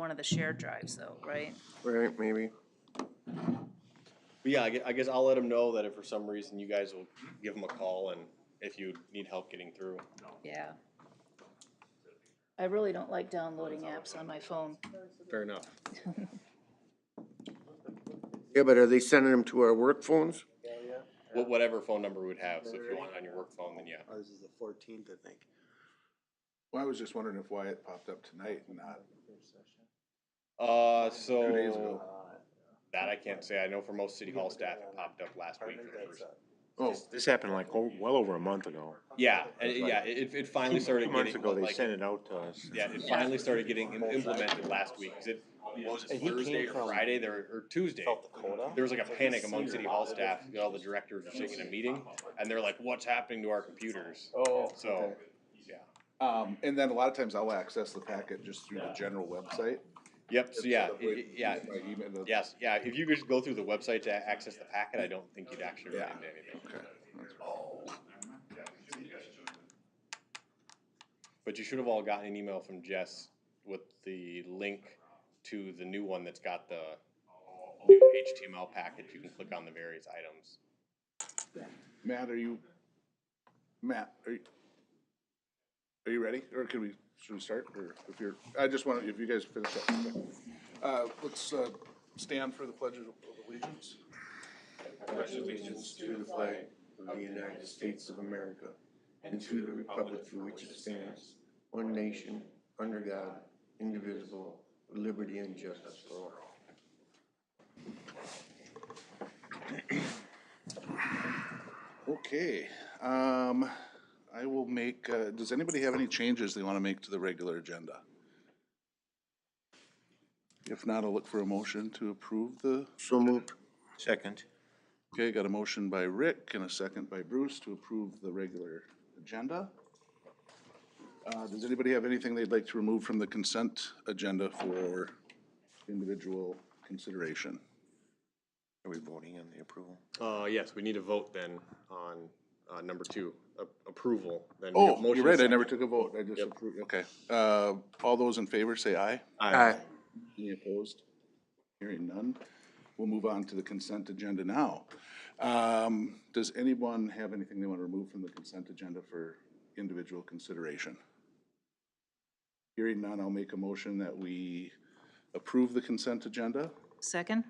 one of the shared drives though, right? Right, maybe. But yeah, I guess I'll let them know that if for some reason you guys will give them a call and if you need help getting through. Yeah. I really don't like downloading apps on my phone. Fair enough. Yeah, but are they sending them to our work phones? Whatever phone number we would have. So if you want it on your work phone, then yeah. Ours is the 14th, I think. Well, I was just wondering if Wyatt popped up tonight and not So 2 days ago. that I can't say. I know for most city hall staff, it popped up last week. For the first. Oh, This happened like well over a month ago. Yeah, and it finally started 2 months getting ago, they like, sent it out to us. yeah, it finally started getting implemented last week. 'Cause it was And he Thursday came or from Friday or Tuesday. South Dakota. There was like a panic among city hall staff. All the directors were sitting in a meeting, and they're like, "What's happening to our computers?" oh, So, okay. yeah. And then a lot of times I'll access the packet just through the general website. Yep. So yeah, Instead of waiting yeah. by email. Yes, yeah. If you just go through the website to access the packet, I don't think you'd actually run into anything. Okay. But you should have all gotten an email from Jess with the link to the new one that's got the new HTML package. You can click on the various items. Matt, are you ready? Or should we start? Or if you're, I just want, if you guys finish up. Let's stand for the Pledge of Allegiance. Pledge allegiance to the flag of the United States of America and to the republic for which it stands, one nation, under God, indivisible, with liberty and justice for all. Okay, I will make, does anybody have any changes they want to make to the regular agenda? If not, I'll look for a motion to approve the, So moved. Second. okay, got a motion by Rick and a second by Bruce to approve the regular agenda. Does anybody have anything they'd like to remove from the consent agenda for individual consideration? Are we voting on the approval? Yes, we need a vote then on number 2, approval. Then we have Oh, motion you're right, I second. never took a vote, I just Yep. approved, okay. All those in favor say aye. Aye. Any opposed? Hearing none. We'll move on to the consent agenda now. Does anyone have anything they want to remove from the consent agenda for individual consideration? Hearing none, I'll make a motion that we approve the consent agenda. Second?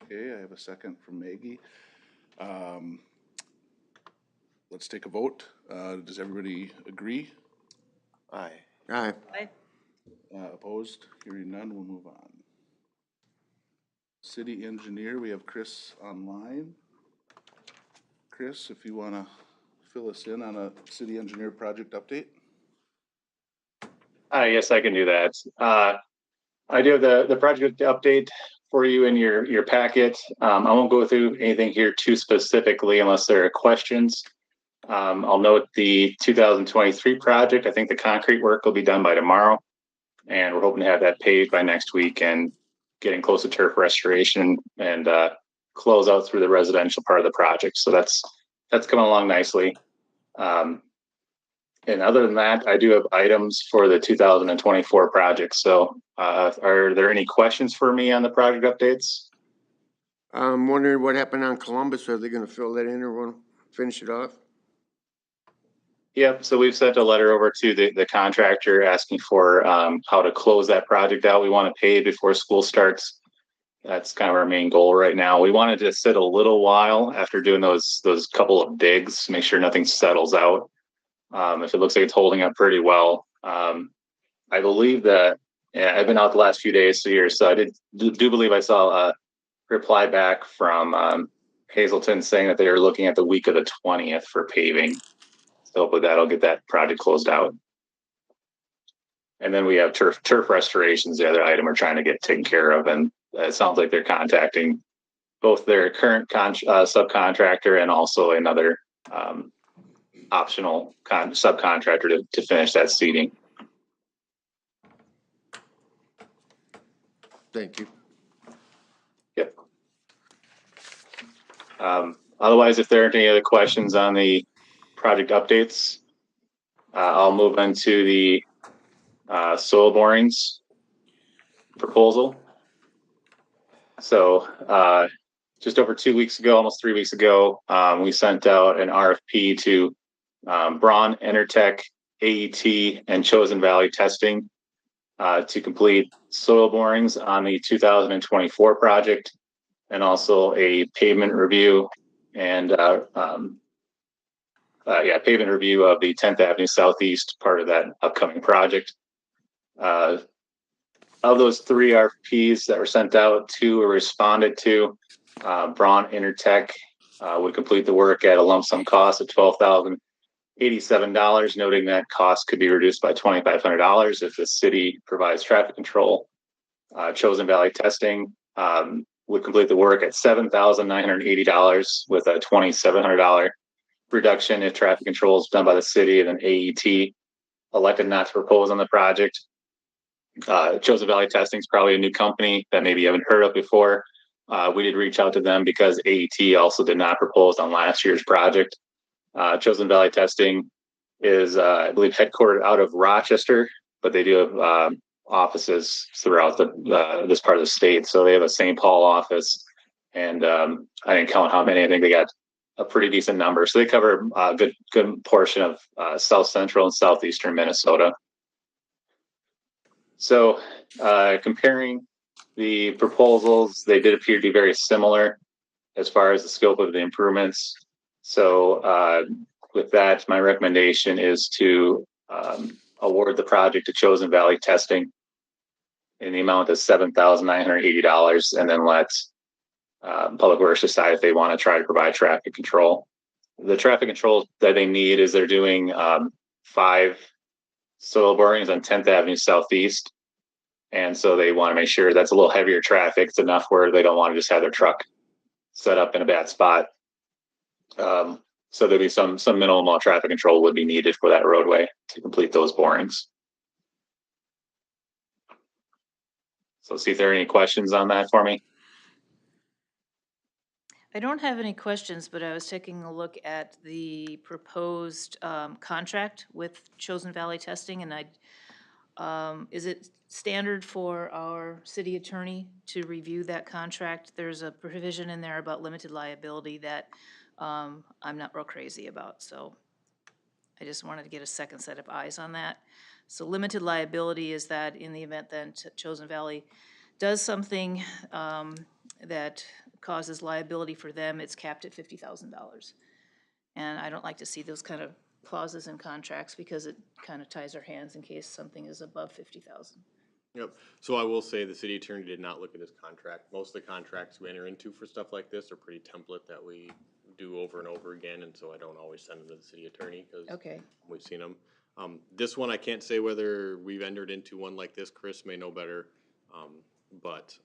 Okay, I have a second from Maggie. Let's take a vote. Does everybody agree? Aye. Aye. Aye. Opposed? Hearing none, we'll move on. City engineer, we have Chris online. Chris, if you want to fill us in on a city engineer project update? Yes, I can do that. I do have the project update for you in your packet. I won't go through anything here too specifically unless there are questions. I'll note the 2023 project. I think the concrete work will be done by tomorrow, and we're hoping to have that paved by next week and getting close to turf restoration and close out through the residential part of the project. So that's coming along nicely. And other than that, I do have items for the 2024 project. So are there any questions for me on the project updates? I'm wondering what happened on Columbus. Are they gonna fill that in or want to finish it off? Yep. So we've sent a letter over to the contractor asking for how to close that project out. We want to pay before school starts. That's kind of our main goal right now. We wanted to sit a little while after doing those couple of digs, make sure nothing settles out. If it looks like it's holding up pretty well, I believe that, yeah, I've been out the last few days here, so I do believe I saw a reply back from Hazelton saying that they are looking at the week of the 20th for paving. So hopefully that'll get that project closed out. And then we have turf restorations, the other item we're trying to get taken care of, and it sounds like they're contacting both their current subcontractor and also another optional subcontractor to finish that seating. Thank you. Yep. Otherwise, if there aren't any other questions on the project updates, I'll move into the soil borings. proposal. So just over 2 weeks ago, almost 3 weeks ago, we sent out an RFP to Braun, Intertech, AET, and Chosen Valley Testing to complete soil borings on the 2024 project, and also a pavement review and pavement review of the 10th Avenue Southeast part of that upcoming project. Of those 3 RFPs that were sent out, 2 were responded to. Braun Intertech would complete the work at a lump sum cost of $12,087, noting that cost could be reduced by $2,500 if the city provides traffic control. Chosen Valley Testing would complete the work at $7,980 with a $2,700 reduction if traffic control is done by the city. And then AET elected not to propose on the project. Chosen Valley Testing is probably a new company that maybe you haven't heard of before. We did reach out to them because AET also did not propose on last year's project. Chosen Valley Testing is, I believe, headquartered out of Rochester, but they do have offices throughout this part of the state. So they have a St. Paul office, and I didn't count how many. I think they got a pretty decent number. So they cover a good portion of south central and southeastern Minnesota. So comparing the proposals, they did appear to be very similar as far as the scope of the improvements. So with that, my recommendation is to award the project to Chosen Valley Testing in the amount of $7,980, and then let Public Works decide if they want to try to provide traffic control. The traffic control that they need is they're doing 5 soil borings on 10th Avenue Southeast. And so they want to make sure that's a little heavier traffic. It's enough where they don't want to just have their truck set up in a bad spot. So there'll be some minimal amount of traffic control would be needed for that roadway to complete those borings. So see if there are any questions on that for me. I don't have any questions, but I was taking a look at the proposed contract with Chosen Valley Testing, and is it standard for our city attorney to review that contract? There's a provision in there about limited liability that I'm not real crazy about, so I just wanted to get a second set of eyes on that. So limited liability is that in the event that Chosen Valley does something that causes liability for them, it's capped at $50,000. And I don't like to see those kind of clauses in contracts because it kind of ties our hands in case something is above 50,000. Yep. So I will say the city attorney did not look at this contract. Most of the contracts we enter into for stuff like this are pretty template that we do over and over again, and so I don't always send them to the city attorney because we've seen them. This one I can't say whether we've entered into one like this. Chris may know better, but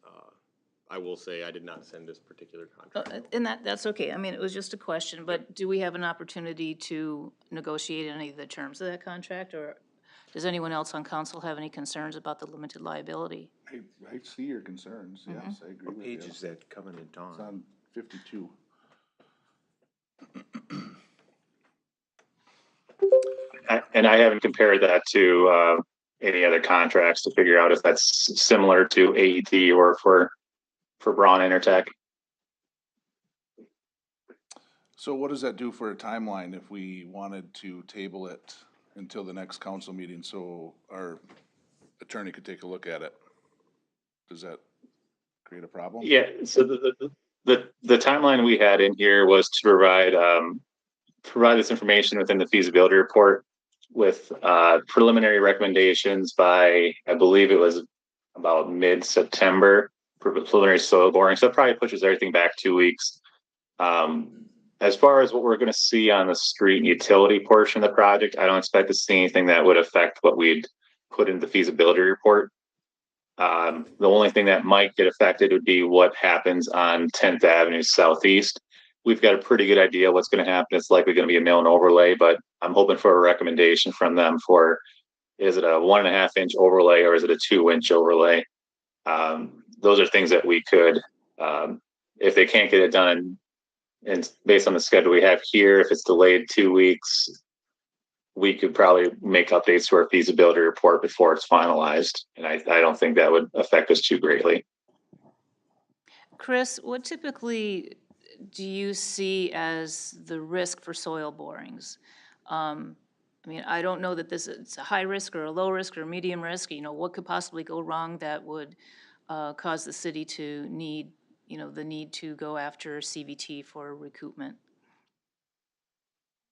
I will say I did not send this particular contract. And that's okay. I mean, it was just a question, but do we have an opportunity to negotiate any of the terms of that contract, or does anyone else on council have any concerns about the limited liability? I see your concerns, yes, I agree What with page you. is that covenant It's on? on 52. And I haven't compared that to any other contracts to figure out if that's similar to AET or for Braun Intertech. So what does that do for a timeline if we wanted to table it until the next council meeting so our attorney could take a look at it? Does that create a problem? Yeah, so the timeline we had in here was to provide this information within the feasibility report with preliminary recommendations by, I believe it was about mid-September for preliminary soil boring. So that probably pushes everything back 2 weeks. As far as what we're going to see on the street and utility portion of the project, I don't expect to see anything that would affect what we'd put in the feasibility report. The only thing that might get affected would be what happens on 10th Avenue Southeast. We've got a pretty good idea what's going to happen. It's likely going to be a mill and overlay, but I'm hoping for a recommendation from them for, is it a 1.5 inch overlay or is it a 2 inch overlay? Those are things that we could, if they can't get it done, and based on the schedule we have here, if it's delayed 2 weeks, we could probably make updates to our feasibility report before it's finalized. And I don't think that would affect us too greatly. Chris, what typically do you see as the risk for soil borings? I mean, I don't know that it's a high risk or a low risk or a medium risk. You know, what could possibly go wrong that would cause the city to need, the need to go after CVT for recoupment?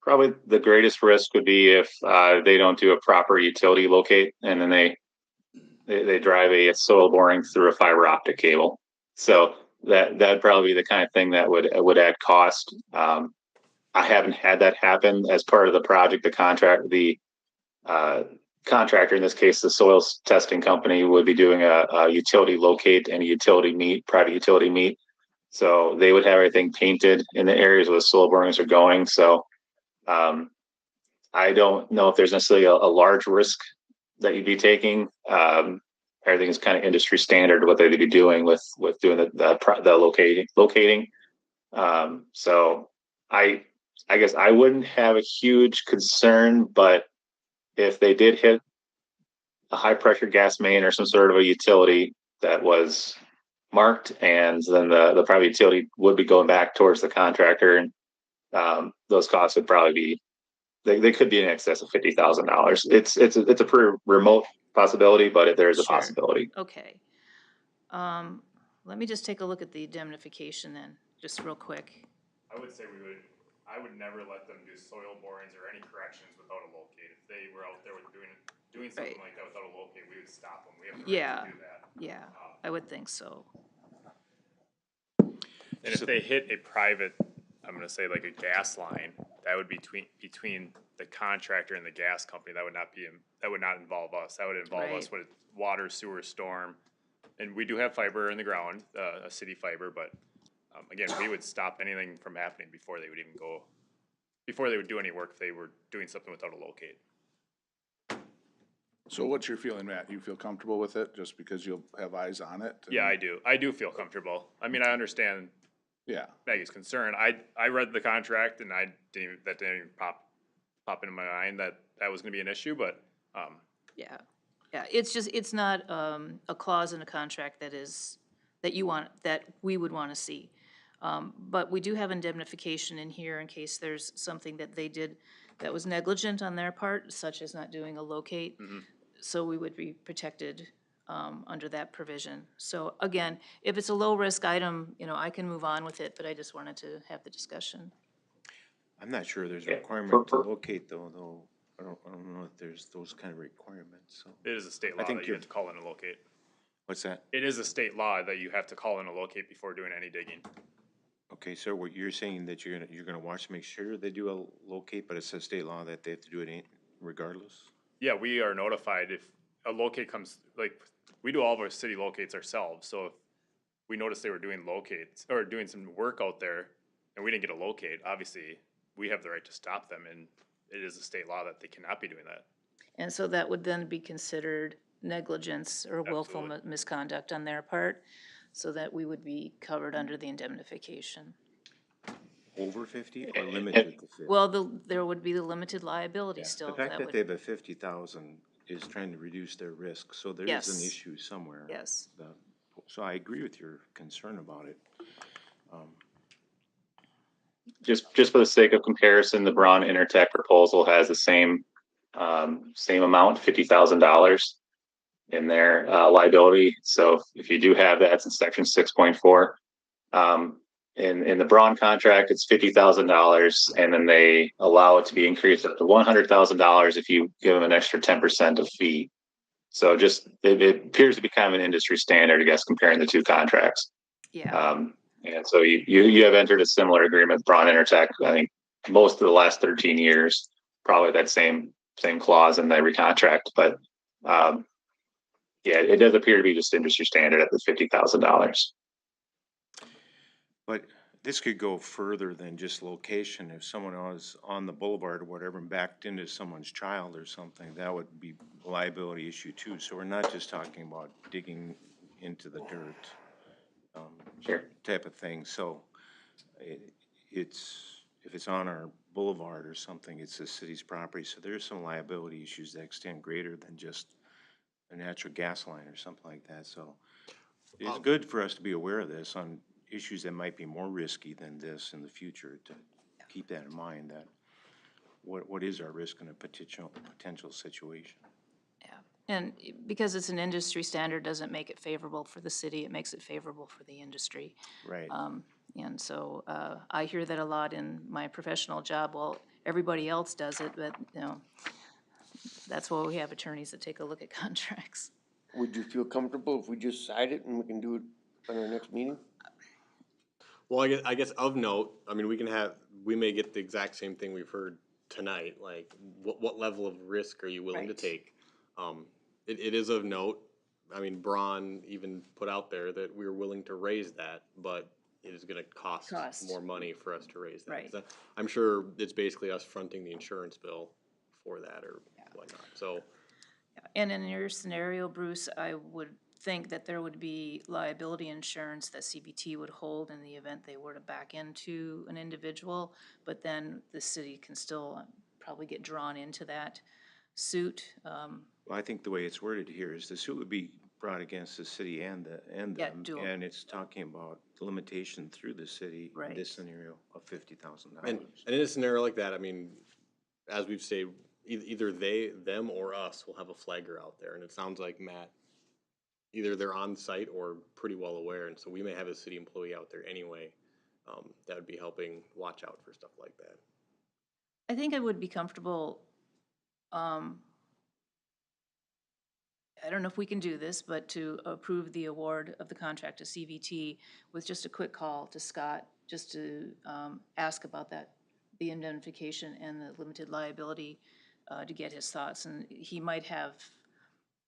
Probably the greatest risk would be if they don't do a proper utility locate and then they drive a soil boring through a fiber optic cable. So that'd probably be the kind of thing that would add cost. I haven't had that happen as part of the project. The contractor, in this case, the soils testing company, would be doing a utility locate and a utility meet, private utility meet. So they would have everything painted in the areas where the soil borings are going. So I don't know if there's necessarily a large risk that you'd be taking. Everything is kind of industry standard what they'd be doing with doing the locating. So I guess I wouldn't have a huge concern, but if they did hit a high pressure gas main or some sort of a utility that was marked, and then the private utility would be going back towards the contractor, and those costs would probably be they could be in excess of $50,000. It's a pretty remote possibility, but there is a Sure. possibility. Okay. Let me just take a look at the indemnification then, just real quick. I would say I would never let them do soil borings or any corrections without a locate. If they were out there with doing something Right. like that without a locate, we would stop them. We have the Yeah. right to do that. Yeah, I would think so. And if they hit a private, I'm gonna say like a gas line, that would be between the contractor and the gas company. That would not involve us. That would involve us Right. with water, sewer, storm. And we do have fiber in the ground, a city fiber, but again, we would stop anything from happening before they would do any work if they were doing something without a locate. So what's your feeling, Matt? You feel comfortable with it just because you'll have eyes on it? Yeah, I do. I do feel comfortable. I mean, I understand Yeah. Maggie's concern. I read the contract and that didn't even pop into my mind that was gonna be an issue, but, Yeah, yeah, it's not a clause in a contract that we would want to see. But we do have indemnification in here in case there's something that they did that was negligent on their part, such as not doing a locate. So we would be protected under that provision. So again, if it's a low-risk item, I can move on with it, but I just wanted to have the discussion. I'm not sure there's a Yeah. requirement to locate though. I don't know if there's those kind of requirements, so. it is a state I law think that you you're- have to call in a locate. What's that? It is a state law that you have to call in a locate before doing any digging. Okay, so what you're saying that you're gonna watch to make sure they do a locate, but it's a state law that they have to do it regardless? Yeah, we are notified if a locate comes, like, we do all of our city locates ourselves, so if we noticed they were doing locates, or doing some work out there, and we didn't get a locate, obviously, we have the right to stop them, and it is a state law that they cannot be doing that. And so that would then be considered negligence or willful Absolutely. misconduct on their part, so that we would be covered under the indemnification. Over 50 or limited to 50? Well, there would be the limited liability The still. fact that would- they have a 50,000 is trying to reduce their risk, so there is Yes. an issue somewhere. Yes. So I agree with your concern about it. Just for the sake of comparison, the Braun Intertech proposal has the same amount, $50,000 in their liability. So if you do have that, it's in section 6.4. In the Braun contract, it's $50,000, and then they allow it to be increased up to $100,000 if you give them an extra 10% of fee. So it appears to be kind of an industry standard, I guess, comparing the two contracts. Yeah, And so you have entered a similar agreement with Braun Intertech, I think most of the last 13 years, probably that same clause in every contract, but yeah, it does appear to be just industry standard at the $50,000. But this could go further than just location. If someone was on the boulevard or whatever and backed into someone's child or something, that would be a liability issue too. So we're not just talking about digging into the dirt. Sure. Type of thing. So if it's on our boulevard or something, it's the city's property, so there's some liability issues that extend greater than just a natural gas line or something like that, so it's good for us to be aware of this on issues that might be more risky than this in the future, to keep that in mind, that what is our risk in a potential situation. Yeah, and because it's an industry standard doesn't make it favorable for the city, it makes it favorable for the industry. Right. And so, I hear that a lot in my professional job, well, everybody else does it, but, you know, that's why we have attorneys that take a look at contracts. Would you feel comfortable if we just cite it and we can do it on our next meeting? Well, I guess of note, I mean, we may get the exact same thing we've heard tonight, like, what level of risk are you willing to Right. take? It is of note, I mean, Braun even put out there that we were willing to raise that, but it is gonna cost Cost. more money for us to raise that. Right. So I'm sure it's basically us fronting the insurance bill for that or whatnot, so. And in your scenario, Bruce, I would think that there would be liability insurance that CBT would hold in the event they were to back into an individual, but then the city can still probably get drawn into that suit. Well, I think the way it's worded here is the suit would be brought against the city and Yeah, them, dual. and it's talking about limitation through the city in Right. this scenario of $50,000. And in a scenario like that, I mean, as we've said, either them or us will have a flagger out there, and it sounds like Matt, either they're on site or pretty well aware, and so we may have a city employee out there anyway, that would be helping watch out for stuff like that. I think I would be comfortable, I don't know if we can do this, but to approve the award of the contract to CVT with just a quick call to Scott, just to ask about that, the indemnification and the limited liability, to get his thoughts. And he might have,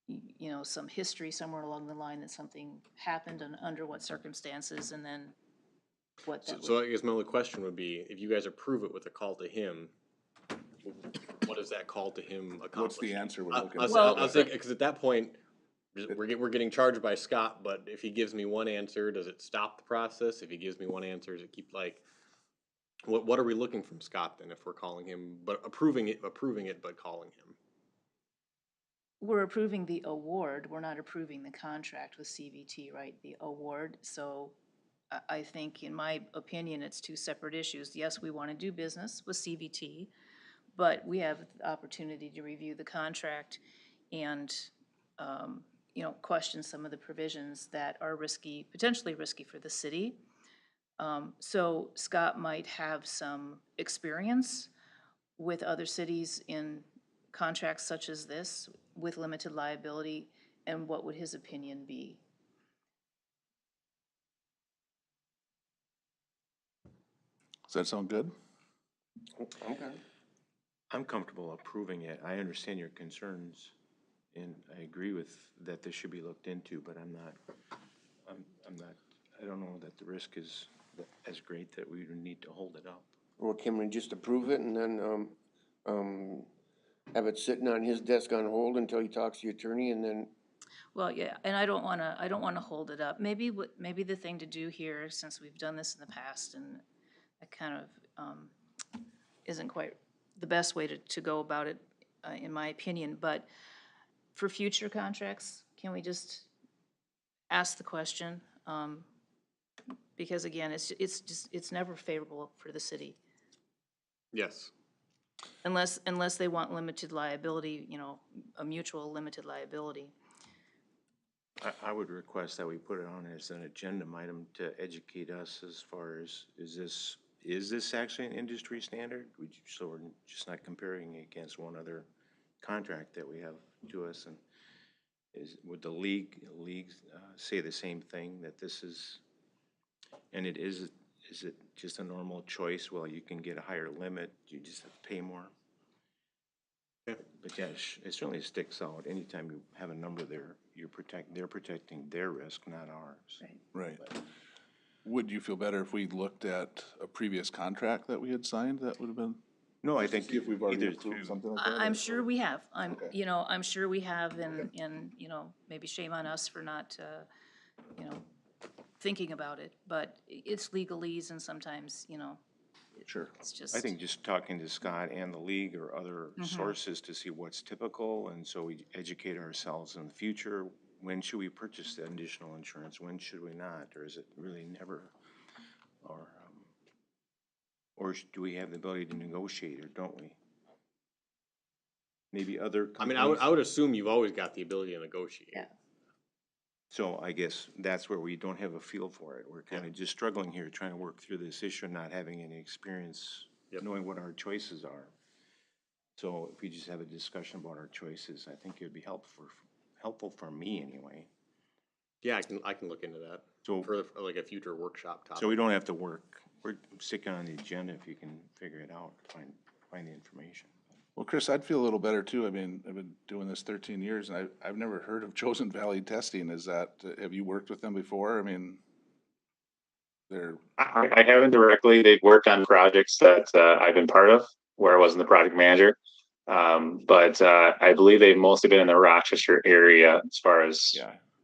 you know, some history somewhere along the line that something happened and under what circumstances, and then what that So I guess my only question would be, if you guys approve it with a call to him, what does that call to him accomplish? What's the answer we're looking I was for? thinking, because at that point, we're getting charged by Scott, but if he gives me one answer, does it stop the process? If he gives me one answer, does it keep, like, what are we looking from Scott then if we're calling him, but approving it, but calling him? we're approving the award, we're not approving the contract with CVT, right? The award, so I think, in my opinion, it's two separate issues. Yes, we want to do business with CVT, but we have the opportunity to review the contract and, you know, question some of the provisions that are risky, potentially risky for the city. So Scott might have some experience with other cities in contracts such as this with limited liability, and what would his opinion be? Does that sound good? Okay. I'm comfortable approving it. I understand your concerns, and I agree with that this should be looked into, but I'm not, I don't know that the risk is as great that we would need to hold it up. Well, can we just approve it and then, have it sitting on his desk on hold until he talks to the attorney and then, Well, yeah, and I don't wanna hold it up. Maybe the thing to do here, since we've done this in the past, and that kind of, isn't quite the best way to go about it, in my opinion, but for future contracts, can we just ask the question? Because again, it's never favorable for the city, Yes. unless they want limited liability, you know, a mutual limited liability. I would request that we put it on as an agenda item to educate us as far as, is this actually an industry standard? So we're just not comparing it against one other contract that we have to us, and would the league say the same thing, that this is, and is it just a normal choice? Well, you can get a higher limit, you just have to pay more. Yeah. But yeah, it certainly sticks out. Anytime you have a number there, they're protecting their risk, not ours. Right. Right. Would you feel better if we looked at a previous contract that we had signed? That would have been, No, I think see if we've already either approved two. something like that? I'm or- sure we have. Okay. You know, I'm sure we have, and, you know, maybe shame on us for not, you know, thinking about it, but it's legalese, and sometimes, you know, Sure. It's just. I think just talking to Scott and the league or other sources to see what's typical, and so we educate ourselves in the future. When should we purchase the additional insurance? When should we not? Or is it really never? Or do we have the ability to negotiate, or don't we? Maybe other I mean, companies. I would assume you've always got the ability to negotiate. Yeah. So I guess that's where we don't have a feel for it. We're kind of just struggling here, trying to work through this issue, not having any experience, knowing what our choices are. So if we just have a discussion about our choices, I think it'd be helpful for me anyway. Yeah, I can look into that. So- for like a future workshop topic. So we don't have to work. We're sticking on the agenda if you can figure it out, find the information. Well, Chris, I'd feel a little better too. I mean, I've been doing this 13 years and I've never heard of Chosen Valley Testing. Have you worked with them before? I mean, I haven't directly. They've worked on projects that I've been part of where I wasn't the project manager. But I believe they've mostly been in the Rochester area as far as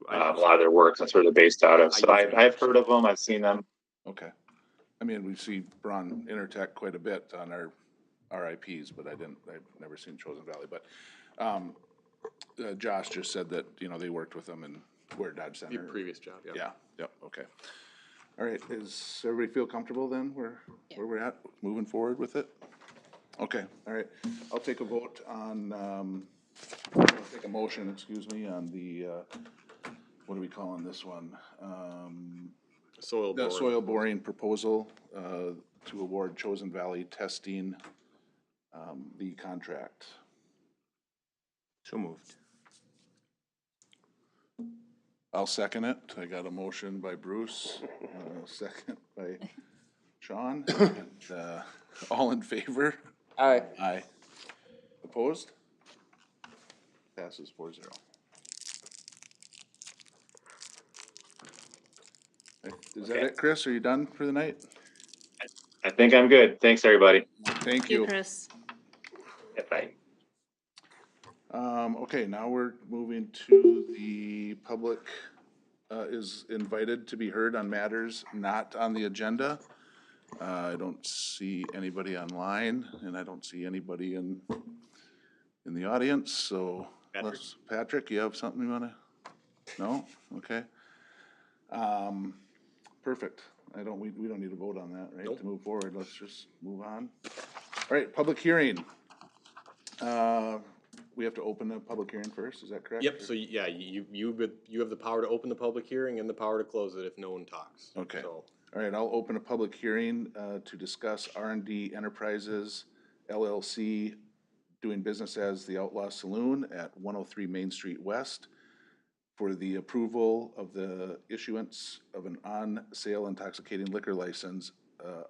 a lot of their work. That's where they're based out of. So I've heard of them. I've seen them. okay. I mean, we see Braun Intertech quite a bit on our RIPs, but I've never seen Chosen Valley. But Josh just said that, they worked with them and we're at Dodge Center. Your previous job, yeah. Yeah, yep, okay. All right, does everybody feel comfortable then where we're at, moving forward with it? Okay, all right. I'll take a vote on, I'll take a motion, on the, what are we calling this one? Soil The board. soil boring proposal, to award Chosen Valley Testing, the contract. So moved. I'll second it. I got a motion by Bruce, second by Sean. And, all in favor? Aye. Aye. Opposed? Passes 4-0. Is that it, Chris? Are you done for the night? I think I'm good. Thanks, everybody. Thank you. Chris. Yeah, bye. Okay, now we're moving to the public, is invited to be heard on matters not on the agenda. I don't see anybody online, and I don't see anybody in the audience, so. Patrick, you have something you wanna? No? Okay. Perfect. We don't need to vote on that, right? Nope. To move forward, let's just move on. All right, public hearing. We have to open the public hearing first, is that correct? Yep, so yeah, you have the power to open the public hearing and the power to close it if no one talks. Okay. So, All right, I'll open a public hearing to discuss R&D Enterprises LLC doing business as the Outlaw Saloon at 103 Main Street West for the approval of the issuance of an on-sale intoxicating liquor license,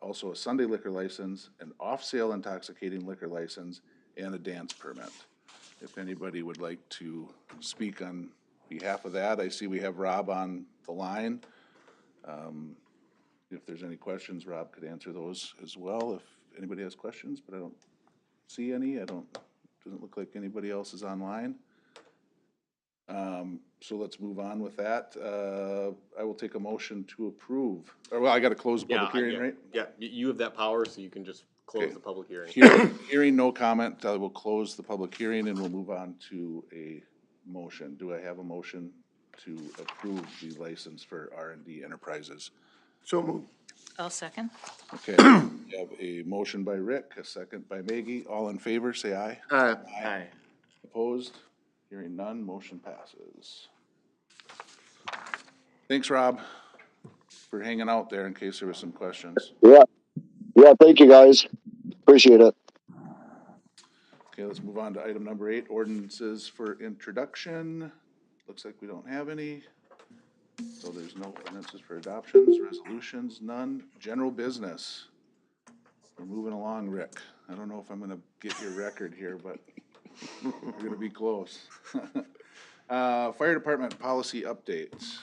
also a Sunday liquor license, an off-sale intoxicating liquor license, and a dance permit. If anybody would like to speak on behalf of that, I see we have Rob on the line. If there's any questions, Rob could answer those as well, if anybody has questions, but I don't see any. Doesn't look like anybody else is online. So let's move on with that. I will take a motion to approve, well, I gotta close the yeah, public hearing, right? Yeah, you have that power, so you can just close Okay. the public hearing. Hearing no comment, I will close the public hearing and we'll move on to a motion. Do I have a motion to approve the license for R&D Enterprises? So moved. I'll second. Okay, we have a motion by Rick, a second by Maggie. All in favor, say aye. Aye. Aye. Opposed? Hearing none, motion passes. Thanks, Rob, for hanging out there in case there was some questions. Yeah, thank you, guys. Appreciate it. Okay, let's move on to item number 8, ordinances for introduction. Looks like we don't have any. So there's no ordinances for adoptions, resolutions, none. General business. We're moving along, Rick. I don't know if I'm gonna get your record here, but we're gonna be close. Fire department policy updates.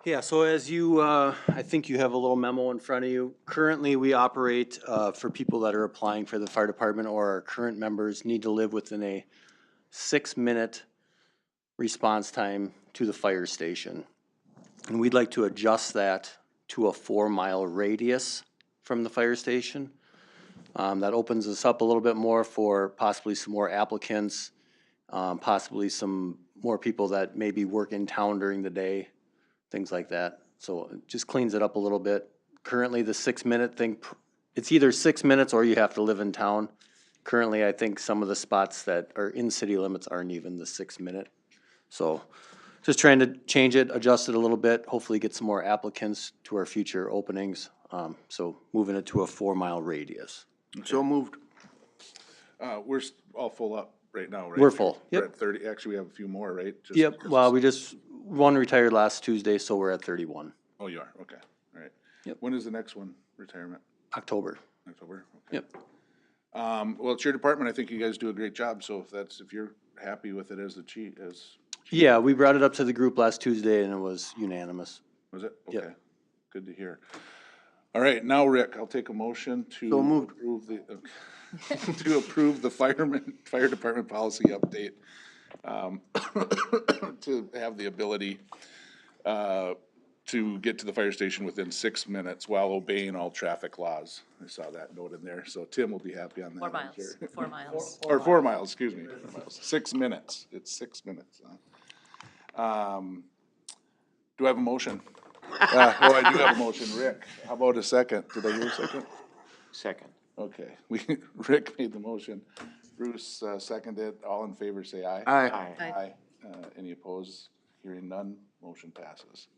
Yeah, so as you, I think you have a little memo in front of you. Currently, we operate, for people that are applying for the fire department or our current members need to live within a 6-minute response time to the fire station. And we'd like to adjust that to a 4-mile radius from the fire station. That opens us up a little bit more for possibly some more applicants, possibly some more people that maybe work in town during the day, things like that. So it just cleans it up a little bit. Currently, the 6-minute thing, it's either 6 minutes or you have to live in town. Currently, I think some of the spots that are in city limits aren't even the 6-minute. So just trying to change it, adjust it a little bit, hopefully get some more applicants to our future openings. So moving it to a 4-mile radius. So moved. We're all full up right now, right? We're full, We're yep. at 30, actually, we have a few more, right? Just- Yep, well, one retired last Tuesday, so we're at 31, Oh, you are, okay, all right. Yep. When is the next one, retirement? October. October? Okay. Yep. Well, it's your department, I think you guys do a great job, so if you're happy with it as the chief, Yeah, we brought it up to the group last Tuesday and it was unanimous. was it? Yep. Okay, good to hear. All right, now, Rick, I'll take a motion to. So moved. Approve the, to approve the fire department policy update. To have the ability, to get to the fire station within 6 minutes while obeying all traffic laws. I saw that note in there, so Tim will be happy on that. 4 I'm miles, sure. 4 miles. Or 4 miles, excuse me, 4 miles. 6 minutes, it's 6 minutes. Do I have a motion? I do have a motion, Rick, how about a second? Did I hear a second? Second. Okay, Rick made the motion, Bruce seconded, all in favor say aye. Aye. Aye. Any opposed? Hearing none, motion passes.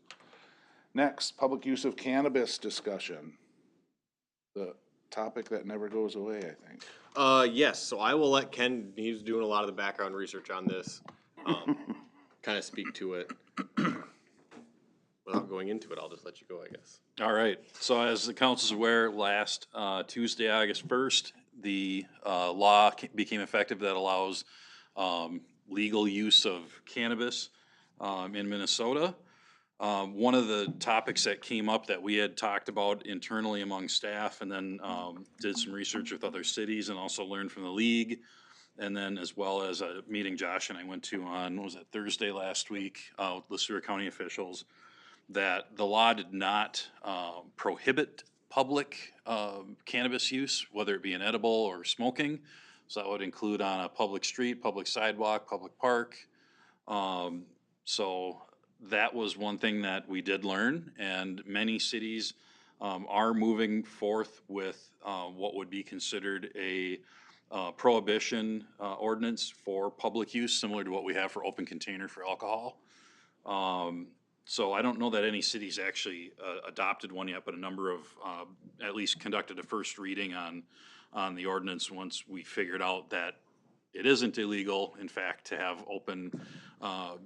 Next, public use of cannabis discussion. The topic that never goes away, I think. Yes, so I will let Ken, he's doing a lot of the background research on this, kind of speak to it. Without going into it, I'll just let you go, I guess. All right, so as the council's aware, last Tuesday, August 1st, the law became effective that allows legal use of cannabis in Minnesota. One of the topics that came up that we had talked about internally among staff and then did some research with other cities and also learned from the league. And then as well as a meeting Josh and I went to on, what was it, Thursday last week with the Stewart County officials, that the law did not prohibit public cannabis use, whether it be an edible or smoking. So that would include on a public street, public sidewalk, public park. So that was one thing that we did learn, and many cities are moving forth with what would be considered a prohibition ordinance for public use, similar to what we have for open container for alcohol. So I don't know that any cities actually adopted one yet, but a number of at least conducted a first reading on the ordinance once we figured out that it isn't illegal, in fact, to have open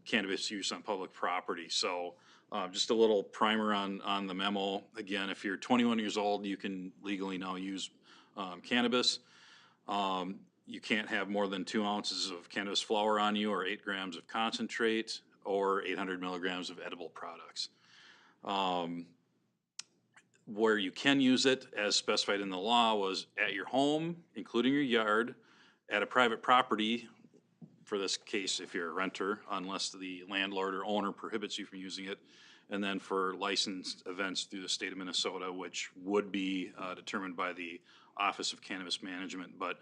cannabis use on public property. So just a little primer on the memo. Again, if you're 21 years old, you can legally now use cannabis. You can't have more than 2 ounces of cannabis flower on you or 8 grams of concentrate or 800 milligrams of edible products. Where you can use it, as specified in the law, was at your home, including your yard, at a private property, for this case, if you're a renter, unless the landlord or owner prohibits you from using it, and then for licensed events through the state of Minnesota, which would be determined by the Office of Cannabis Management. But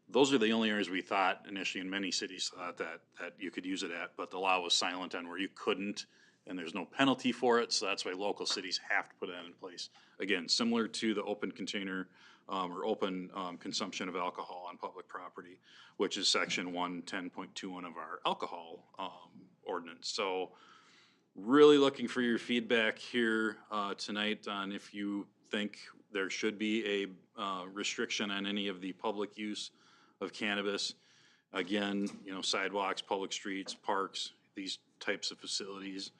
those are the only areas we thought initially, in many cities thought that you could use it at, but the law was silent on where you couldn't, and there's no penalty for it, so that's why local cities have to put that in place. Again, similar to the open container or open consumption of alcohol on public property, which is section 110.21 of our alcohol ordinance. So really looking for your feedback here tonight on if you think there should be a restriction on any of the public use of cannabis. Again, sidewalks, public streets, parks, these types of facilities.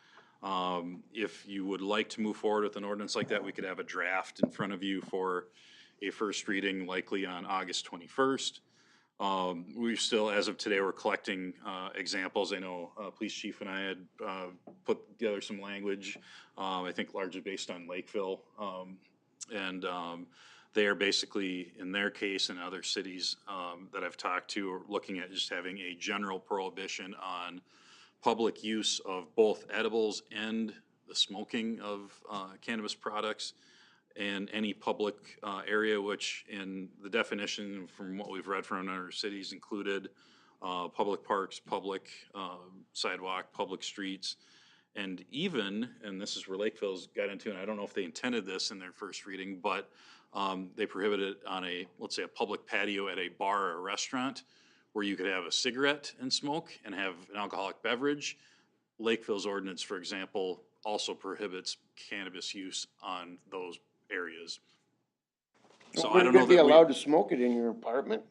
If you would like to move forward with an ordinance like that, we could have a draft in front of you for a first reading, likely on August 21st. We still, as of today, we're collecting examples. I know Police Chief and I had put together some language, I think largely based on Lakeville. They are basically, in their case and other cities that I've talked to, are looking at just having a general prohibition on public use of both edibles and the smoking of cannabis products and any public area, which in the definition from what we've read from other cities included public parks, public sidewalk, public streets, and even, and this is where Lakeville's got into, and I don't know if they intended this in their first reading, but they prohibited on a, let's say, a public patio at a bar or a restaurant where you could have a cigarette and smoke and have an alcoholic beverage. Lakeville's ordinance, for example, also prohibits cannabis use on those areas. So I don't know Are you that allowed to smoke it in your apartment?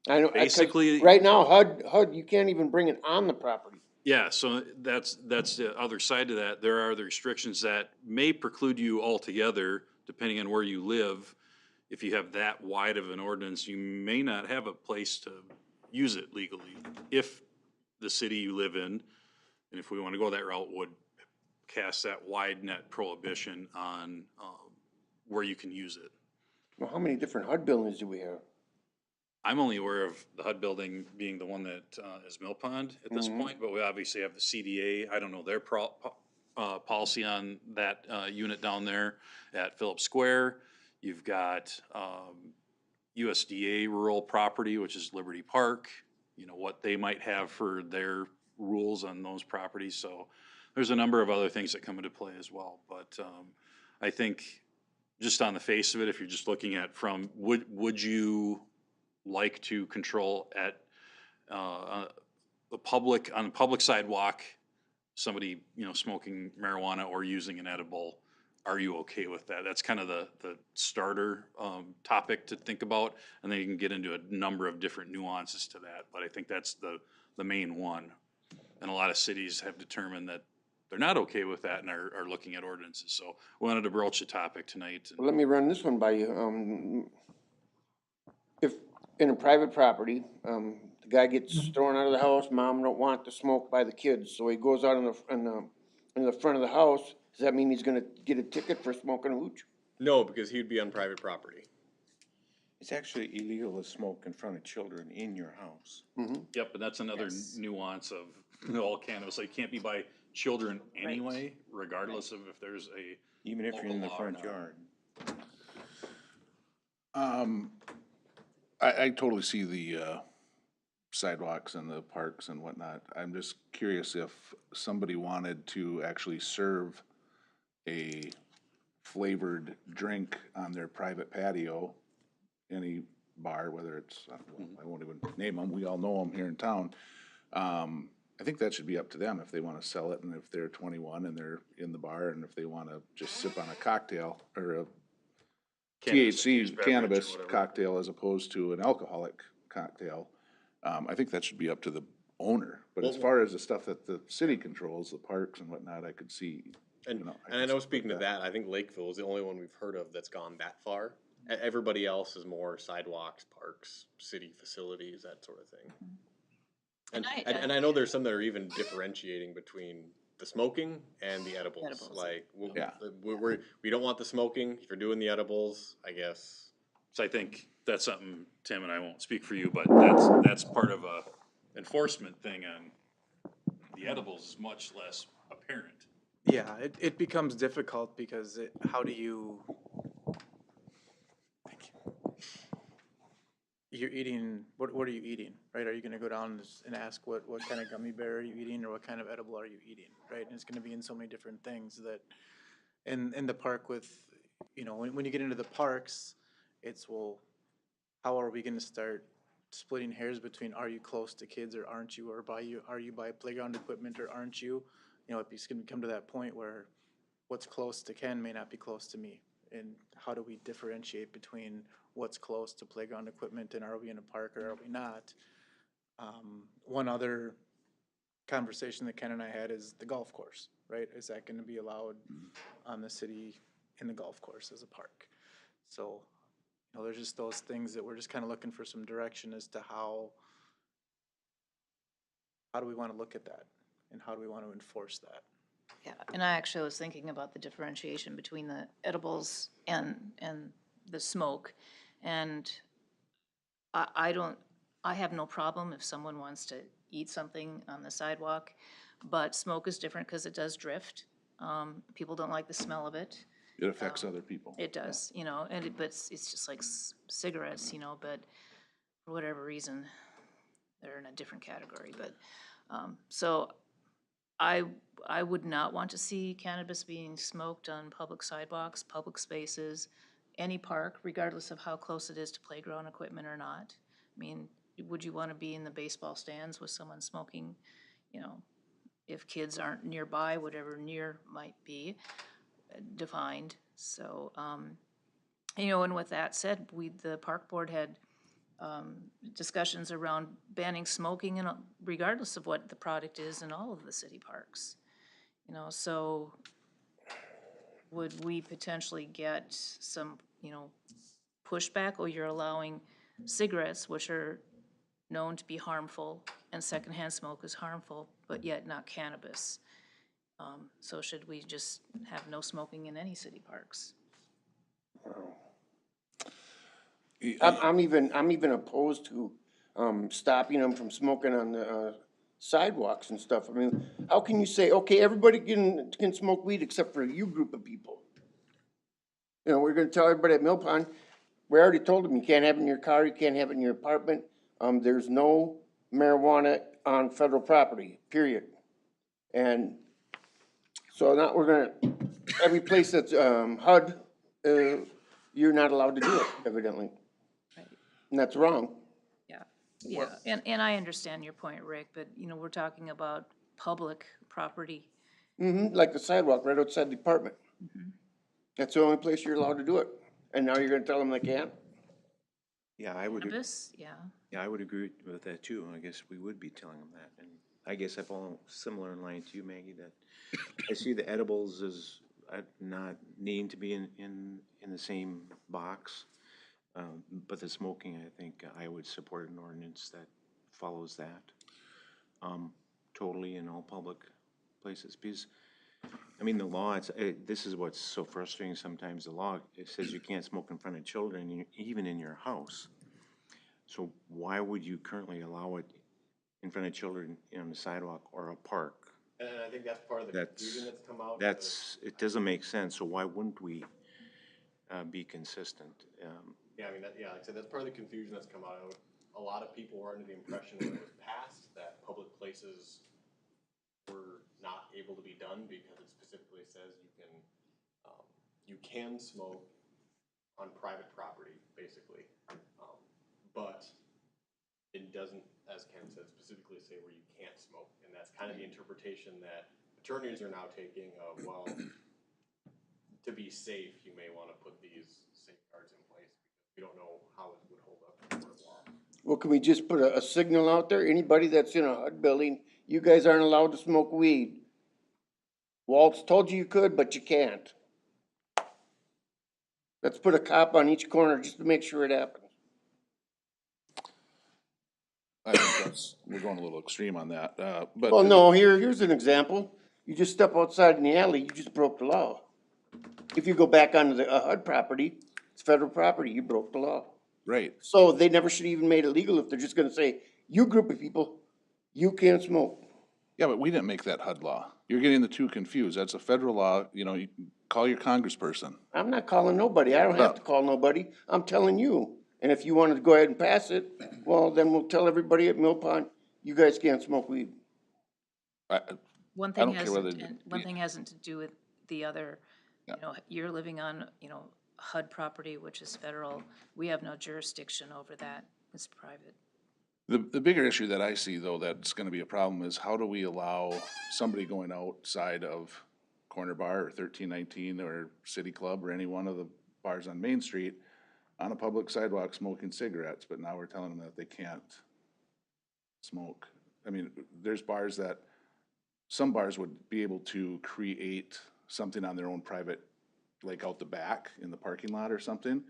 I know, 'cause Basically- right now, HUD, you can't even bring it on the property. Yeah, so that's the other side to that. There are the restrictions that may preclude you altogether, depending on where you live. If you have that wide of an ordinance, you may not have a place to use it legally. If the city you live in, and if we want to go that route, would cast that wide net prohibition on where you can use it. Well, how many different HUD buildings do we have? I'm only aware of the HUD building being the one that is Mill Pond at this point, but we obviously have the CDA. I don't know their policy on that unit down there at Phillips Square. You've got USDA rural property, which is Liberty Park, you know, what they might have for their rules on those properties. So there's a number of other things that come into play as well. But I think just on the face of it, if you're just looking at from, would you like to control at on a public sidewalk, somebody, you know, smoking marijuana or using an edible? Are you okay with that? That's kind of the starter topic to think about, and then you can get into a number of different nuances to that. But I think that's the main one. And a lot of cities have determined that they're not okay with that and are looking at ordinances. So we wanted to broach the topic tonight. Well, let me run this one by you. If in a private property, the guy gets thrown out of the house, mom don't want the smoke by the kids, so he goes out in the front of the house. Does that mean he's gonna get a ticket for smoking hooch? No, because he would be on private property. It's actually illegal to smoke in front of children in your house. Yep, but that's another nuance of all cannabis. So it can't be by children anyway, regardless of if there's a Even if you're in the local law or front not. yard. I totally see the sidewalks and the parks and whatnot. I'm just curious if somebody wanted to actually serve a flavored drink on their private patio, any bar, whether it's, I won't even name them, we all know them here in town. I think that should be up to them if they wanna sell it and if they're 21 and they're in the bar and if they wanna just sip on a cocktail or a Cannabis-infused THC beverage or cannabis whatever. cocktail as opposed to an alcoholic cocktail. I think that should be up to the owner, but as far as the stuff that the city controls, the parks and whatnot, I could see. And, you know, and I can know, support speaking of that, I think Lakeville is the only one we've heard of that's gone that far. Everybody else is more sidewalks, parks, city facilities, that sort of thing. And I know there's some that are even differentiating between the smoking and the edibles. Edibles. Like, Yeah. we don't want the smoking. If you're doing the edibles, I guess. So I think that's something, Tim, and I won't speak for you, but that's part of a enforcement thing on the edibles is much less apparent. Yeah, it becomes difficult because how do you, you're eating, what are you eating, right? Are you gonna go down and ask what kind of gummy bear are you eating or what kind of edible are you eating, right? And it's gonna be in so many different things that, in the park with, you know, when you get into the parks, it's, well, how are we gonna start splitting hairs between are you close to kids or aren't you, or are you by playground equipment or aren't you? You know, it's gonna come to that point where what's close to Ken may not be close to me. And how do we differentiate between what's close to playground equipment and are we in a park or are we not? One other conversation that Ken and I had is the golf course, right? Is that gonna be allowed on the city in the golf course as a park? So, you know, there's just those things that we're just kind of looking for some direction as to how do we want to look at that? And how do we want to enforce that? Yeah, and I actually was thinking about the differentiation between the edibles and the smoke. And I have no problem if someone wants to eat something on the sidewalk, but smoke is different because it does drift. People don't like the smell of it. It affects other people. It does, you know, and but it's just like cigarettes, you know, but for whatever reason, they're in a different category, but, so I, I would not want to see cannabis being smoked on public sidewalks, public spaces, any park, regardless of how close it is to playground equipment or not. I mean, would you want to be in the baseball stands with someone smoking, you know, if kids aren't nearby, whatever near might be defined, so, you know, and with that said, the park board had, discussions around banning smoking and regardless of what the product is in all of the city parks. You know, so would we potentially get some, you know, pushback? Oh, you're allowing cigarettes, which are known to be harmful, and secondhand smoke is harmful, but yet not cannabis. So should we just have no smoking in any city parks? I'm even opposed to, stopping them from smoking on the, sidewalks and stuff. I mean, how can you say, okay, everybody can smoke weed except for you group of people? You know, we're gonna tell everybody at Mill Pond, we already told them, you can't have it in your car, you can't have it in your apartment. There's no marijuana on federal property, period. And so now we're gonna, every place that's, HUD, you're not allowed to do it, evidently. Right. And that's wrong. Yeah, and I understand your point, Rick, but, you know, we're talking about public property. Like the sidewalk right outside the apartment. That's the only place you're allowed to do it. And now you're gonna tell them they can't? Yeah, I would, Cannabis, yeah. yeah, I would agree with that too. I guess we would be telling them that. And I guess I follow similar in line to you, Maggie, that I see the edibles as not needing to be in the same box. But the smoking, I think I would support an ordinance that follows that, totally in all public places. Because, I mean, the law, this is what's so frustrating sometimes, the law, it says you can't smoke in front of children, even in your house. So why would you currently allow it in front of children on the sidewalk or a park? And I think that's part of the confusion that's come out. It doesn't make sense, so why wouldn't we be consistent? Yeah, I mean, like I said, that's part of the confusion that's come out. A lot of people were under the impression when it was passed that public places were not able to be done because it specifically says you can smoke on private property, basically. But it doesn't, as Ken said, specifically say where you can't smoke. And that's kind of the interpretation that attorneys are now taking of, well, to be safe, you may want to put these safeguards in place. We don't know how it would hold up in court of law. Well, can we just put a signal out there? Anybody that's in a HUD building, you guys aren't allowed to smoke weed. Waltz told you could, but you can't. Let's put a cop on each corner just to make sure it happens. I think we're going a little extreme on that, but. Well, no, here's an example. You just step outside in the alley, you just broke the law. If you go back onto the HUD property, it's federal property, you broke the law. Right. So they never should even made it legal if they're just gonna say, you group of people, you can't smoke. Yeah, but we didn't make that HUD law. You're getting the two confused. That's a federal law, you know, you call your congressperson. I'm not calling nobody. I don't have to call nobody. I'm telling you. And if you wanted to go ahead and pass it, well, then we'll tell everybody at Mill Pond, you guys can't smoke weed. One I thing don't care whether. one thing hasn't to do with the other. You know, you're living on, you know, HUD property, which is federal. We have no jurisdiction over that. It's private. The bigger issue that I see, though, that's gonna be a problem is how do we allow somebody going outside of Corner Bar or 1319 or City Club or any one of the bars on Main Street on a public sidewalk smoking cigarettes, but now we're telling them that they can't smoke. I mean, there's bars that, some bars would be able to create something on their own private, like out the back in the parking lot or something.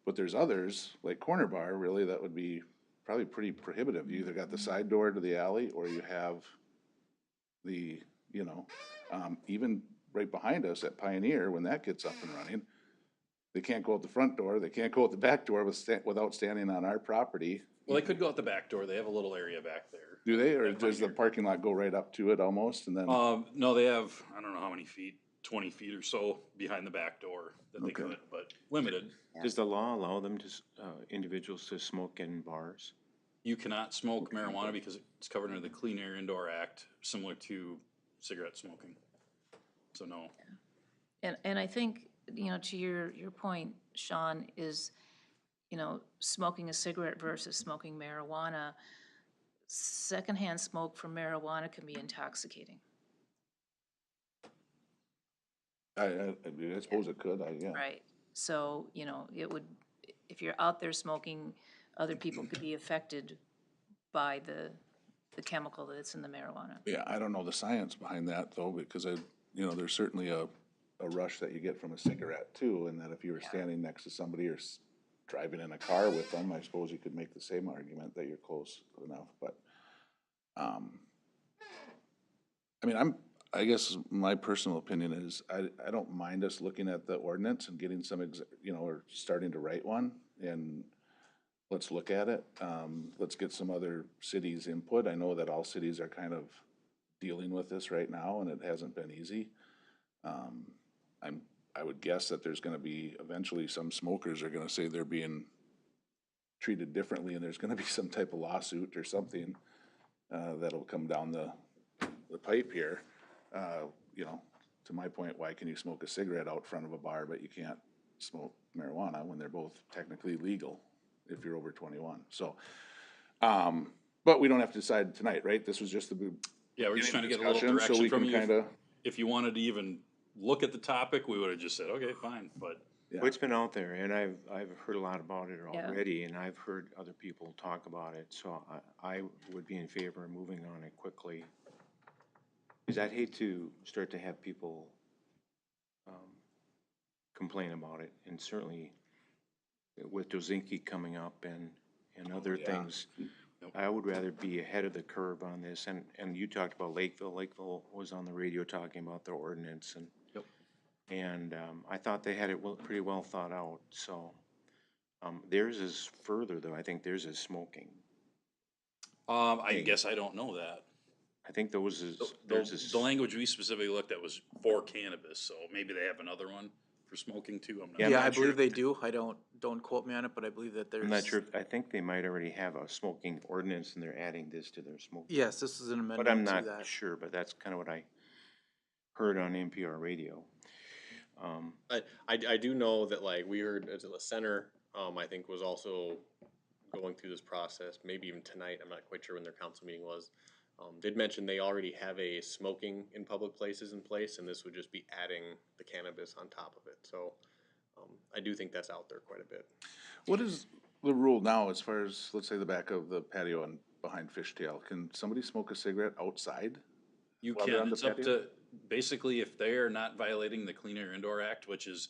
But there's others, like Corner Bar, really, that would be probably pretty prohibitive. You either got the side door to the alley or you have the, you know, even right behind us at Pioneer, when that gets up and running, they can't go out the front door, they can't go out the back door without standing on our property. Well, they could go out the back door. They have a little area back there. Do they, or does the parking lot go right up to it almost and then? No, they have, I don't know how many feet, 20 feet or so behind the back door that they Okay. could, but limited. Does the law allow them to, individuals to smoke in bars? You cannot smoke marijuana because it's covered under the Clean Air Indoor Act, similar to cigarette smoking. So no. And I think, to your point, Sean, is, smoking a cigarette versus smoking marijuana, secondhand smoke from marijuana can be intoxicating. I suppose it could, yeah. Right. So, it would, if you're out there smoking, other people could be affected by the chemical that's in the marijuana. Yeah, I don't know the science behind that though, because there's certainly a rush that you get from a cigarette too, and that if you were standing next to somebody or driving in a car with them, I suppose you could make the same argument that you're close enough, but, I guess my personal opinion is, I don't mind us looking at the ordinance and getting some, or starting to write one, and let's look at it. Let's get some other cities' input. I know that all cities are kind of dealing with this right now, and it hasn't been easy. I would guess that there's gonna be, eventually some smokers are gonna say they're being treated differently, and there's gonna be some type of lawsuit or something, that'll come down the pipe here. To my point, why can you smoke a cigarette out front of a bar, but you can't smoke marijuana when they're both technically legal if you're over 21? So, but we don't have to decide tonight, right? This was just the. Yeah, we're just trying to get a little discussion, so direction we from can you. kinda. If you wanted to even look at the topic, we would have just said, okay, fine, but. Yeah. Well, it's been out there, and I've heard a lot about it Yeah. already, and I've heard other people talk about it, so I would be in favor of moving on it quickly. Because I'd hate to start to have people complain about it, and certainly with Dozinki coming up and other things, I would rather be ahead of the curve on this, and you talked about Lakeville. Lakeville was on the radio talking about their ordinance, and Yep. and I thought they had it pretty well thought out, so. Theirs is further though, I think theirs is smoking. I guess I don't know that. I think theirs is. The language we specifically looked at was for cannabis, so maybe they have another one for smoking too, I'm not. Yeah, I'm Yeah, not I believe sure. they do. Don't quote me on it, but I believe that there's. I'm not sure, I think they might already have a smoking ordinance and they're adding this to their smoking. Yes, this is an But I'm amendment to not that. sure, but that's kind of what I heard on NPR radio. I do know that like we heard at the center, I think was also going through this process, maybe even tonight, I'm not quite sure when their council meeting was. Did mention they already have a smoking in public places in place, and this would just be adding the cannabis on top of it, so, I do think that's out there quite a bit. What is the rule now as far as, let's say, the back of the patio and behind Fishtail? Can somebody smoke a cigarette outside? You While they're on can, the it's up patio? to, basically, if they are not violating the Clean Air Indoor Act, which is,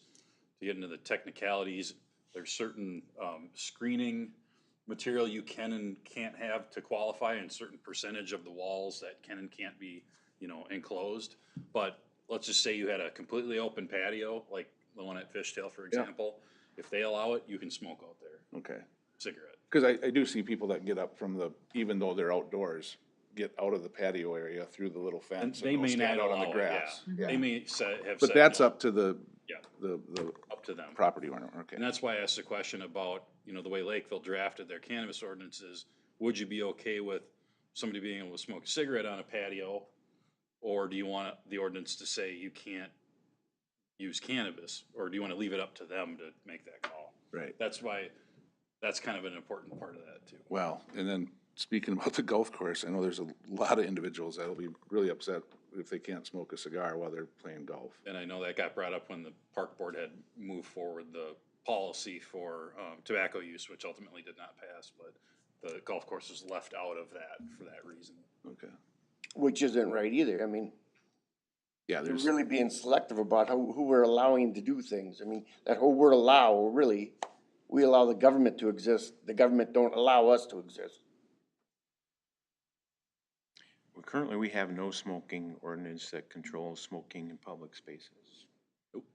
to get into the technicalities, there's certain, screening material you can and can't have to qualify, and certain percentage of the walls that can and can't be, enclosed. But let's just say you had a completely open patio, like the one at Fishtail, for example. If they allow it, you can smoke out there, Okay. cigarette. Cause I do see people that get up from even though they're outdoors, get out of the patio area through the little And fence they and go may not stand out on allow the it, grass. yeah. They may have But said that's no. up to the Yeah, up to them. property owner, okay. And that's why I asked the question about, the way Lakeville drafted their cannabis ordinances. Would you be okay with somebody being able to smoke a cigarette on a patio? Or do you want the ordinance to say you can't use cannabis? Or do you want to leave it up to them to make that call? Right. That's why, that's kind of an important part of that too. Well, and then speaking about the golf course, I know there's a lot of individuals that'll be really upset if they can't smoke a cigar while they're playing golf. And I know that got brought up when the park board had moved forward the policy for tobacco use, which ultimately did not pass, but the golf course was left out of that for that reason. Okay. Which isn't right either. I mean, Yeah, they're there's, really being selective about who we're allowing to do things. I mean, that whole word allow, really, we allow the government to exist. The government don't allow us to exist. Well, currently, we have no smoking ordinance that controls smoking in public spaces.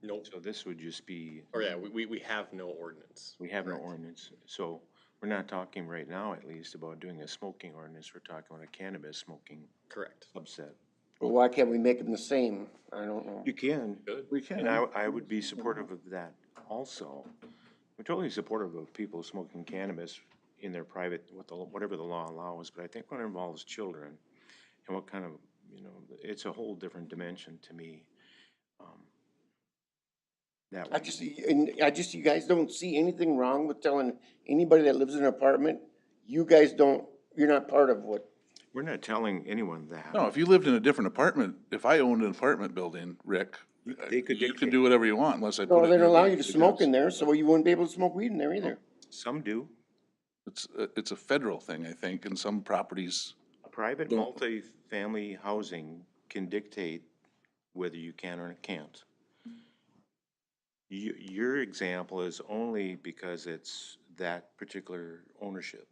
Nope, So this would just be, or yeah, we have no ordinance. we have no ordinance, so we're not talking right now, at least, about doing a smoking ordinance, we're talking about a cannabis smoking Correct. subset. Well, why can't we make them the same? I don't know. You can. Good. We can. And I would be supportive of that also. We're totally supportive of people smoking cannabis in their private, whatever the law allows, but I think when it involves children and what kind of, it's a whole different dimension to me. That I would, just, you guys don't see anything wrong with telling anybody that lives in an apartment, you guys don't, you're not part of what. we're not telling anyone that. No, if you lived in a different apartment, if I owned an apartment building, Rick, They could you dictate. could do whatever you want unless I put No, it they in don't your allow you to smoke in residence. there, so you wouldn't be able to smoke weed in there either. Some do. It's a federal thing, I think, and some properties, Private Don't- multifamily housing can dictate whether you can or can't. Your example is only because it's that particular ownership.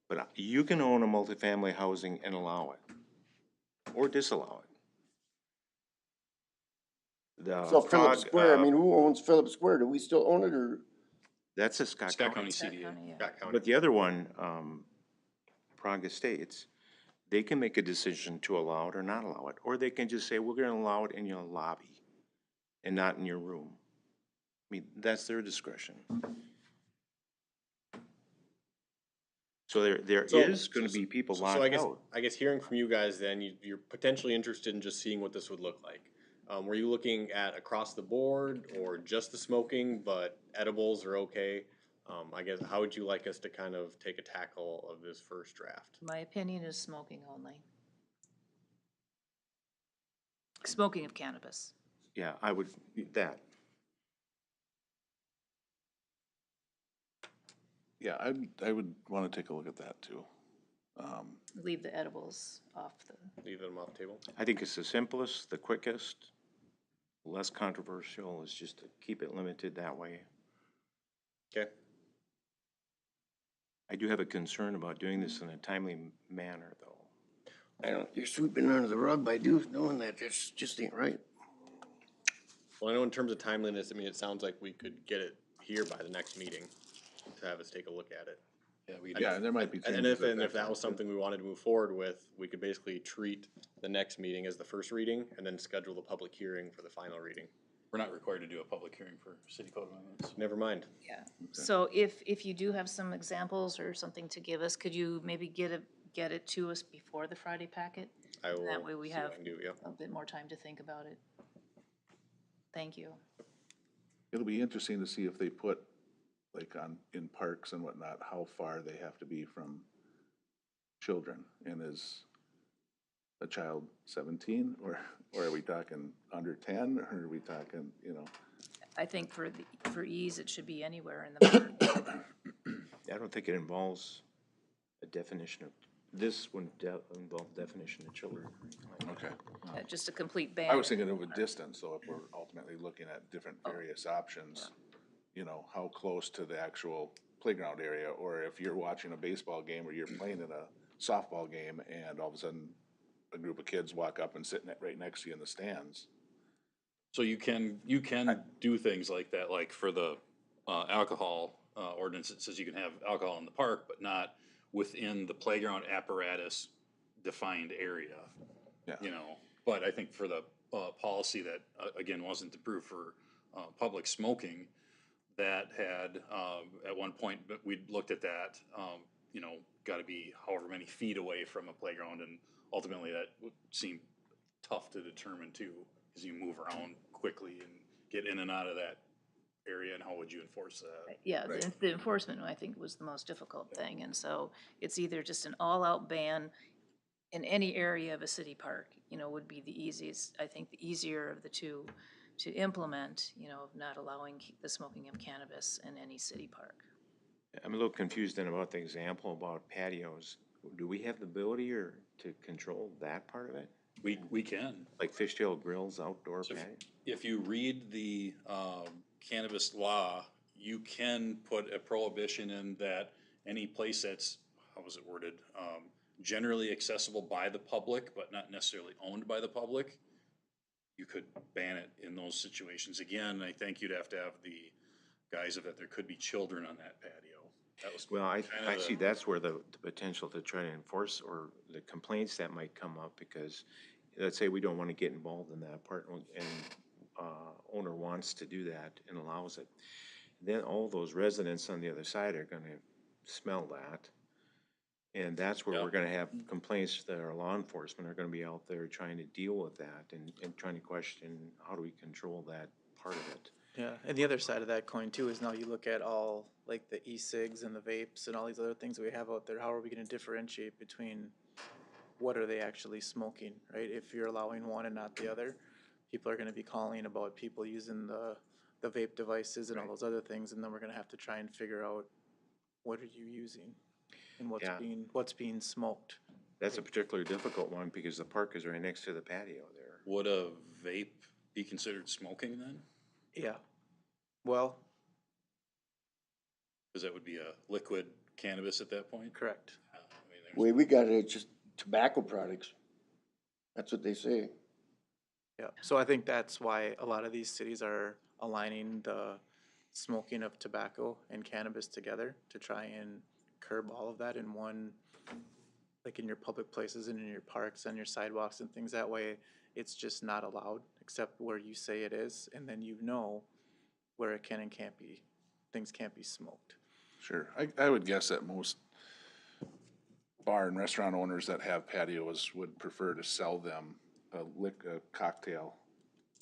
But you can own a multifamily housing and allow it, or disallow it. The So Phillips Prague, Square, I mean, who owns Phillips Square? Do we still own it, or? that's a Scott Scott County. County Scott CDA. County, yeah. Scott County. But the other one, Prague Estates, they can make a decision to allow it or not allow it, or they can just say, we're gonna allow it in your lobby and not in your room. I mean, that's their discretion. So there So- is gonna be people So locked out. I guess hearing from you guys then, you're potentially interested in just seeing what this would look like. Were you looking at across the board or just the smoking, but edibles are okay? I guess, how would you like us to kind of take a tackle of this first draft? My opinion is smoking only. Smoking of cannabis. Yeah, I would, that. yeah, I would wanna take a look at that too. Leave the edibles off the, Leave them off the table? I think it's the simplest, the quickest, less controversial, is just to keep it limited that way. Okay. I do have a concern about doing this in a timely manner, though. I don't, you're sweeping under the rug by doing that, that's just ain't right. Well, I know in terms of timeliness, I mean, it sounds like we could get it here by the next meeting to have us take a look at it. Yeah, and there might be changes. And if, at and that if that time, was too. something we wanted to move forward with, we could basically treat the next meeting as the first reading and then schedule the public hearing for the final reading. We're not required to do a public hearing for city code amendments. Never mind. yeah. So if you do have some examples or something to give us, could you maybe get it to us before the Friday packet? I will That way we see what have I can do, yeah. a bit more time to think about it. Thank you. It'll be interesting to see if they put, like in parks and whatnot, how far they have to be from children. And is a child 17, or are we talking under 10, or are we talking, I think for ease, it should be anywhere in the park. I don't think it involves a definition of, this wouldn't involve definition of children. okay. Just a complete ban. I was thinking of a distance, so if we're ultimately looking at different various options, how close to the actual playground area, or if you're watching a baseball game or you're playing in a softball game and all of a sudden a group of kids walk up and sit right next to you in the stands. So you can do things like that, like for the alcohol ordinance, it says you can have alcohol in the park, but not within the playground apparatus defined area. Yeah. But I think for the policy that, again, wasn't approved for public smoking, that had, at one point, but we looked at that, got to be however many feet away from a playground, and ultimately that would seem tough to determine too, because you move around quickly and get in and out of that area, and how would you enforce that? Yeah, Right. the enforcement, I think, was the most difficult thing, and so it's either just an all-out ban in any area of a city park, would be the easiest, I think, the easier of the two to implement, of not allowing the smoking of cannabis in any city park. I'm a little confused then about the example about patios. Do we have the ability to control that part of it? We can. Like fishtail grills, outdoor So patio? if you read the cannabis law, you can put a prohibition in that any place that's, how was it worded? Generally accessible by the public, but not necessarily owned by the public, you could ban it in those situations. Again, I think you'd have to have the guise of that there could be children on that patio. That was Well, I kinda see the, that's where the potential to try to enforce or the complaints that might come up because let's say we don't want to get involved in that part and owner wants to do that and allows it. Then all those residents on the other side are gonna smell that. And that's where Yeah. we're gonna have complaints that our law enforcement are gonna be out there trying to deal with that and trying to question, how do we control that part of it? Yeah, and the other side of that coin too is now you look at all like the e-cigs and the vapes and all these other things we have out there. How are we gonna differentiate between what are they actually smoking, right? If you're allowing one and not the other, people are gonna be calling about people using the vape devices and all those other things, and then we're gonna have to try and figure out what are you using and Yeah. what's being smoked. That's a particularly difficult one because the park is right next to the patio there. would a vape be considered smoking then? Yeah. Well, Cause that would be a liquid cannabis at that point? correct. I mean, there's- Way we got it, it's just tobacco products. That's what they say. Yeah, so I think that's why a lot of these cities are aligning the smoking of tobacco and cannabis together to try and curb all of that in one, like in your public places and in your parks and your sidewalks and things. That way, it's just not allowed except where you say it is, and then you know where it can and can't be, things can't be smoked. Sure. I would guess that most bar and restaurant owners that have patios would prefer to sell them a cocktail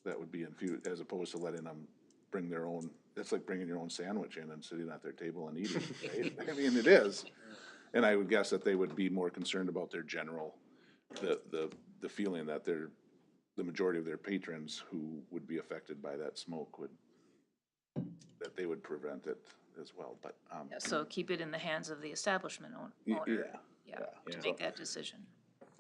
that would be infused, as opposed to letting them bring their own. It's like bringing your own sandwich in and sitting at their table and eating, right? I mean, it is. And I would guess that they would be more concerned about their general, the feeling that the majority of their patrons who would be affected by that smoke that they would prevent it as well, but, Yeah, so keep it in the hands of the establishment yeah, owner, yeah, to Yeah. make that decision.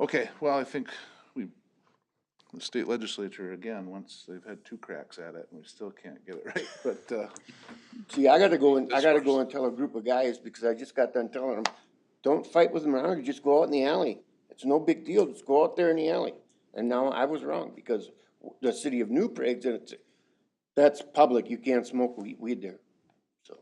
okay, well, I think the state legislature, again, once they've had two cracks at it, and we still can't get it right, but, See, I gotta go and tell a group of guys, because I just got done telling them, don't fight with them around, you just go out in the alley. It's no big deal, just go out there in the alley. And now I was wrong, because the city of New Prague, that's public, you can't smoke weed there. So,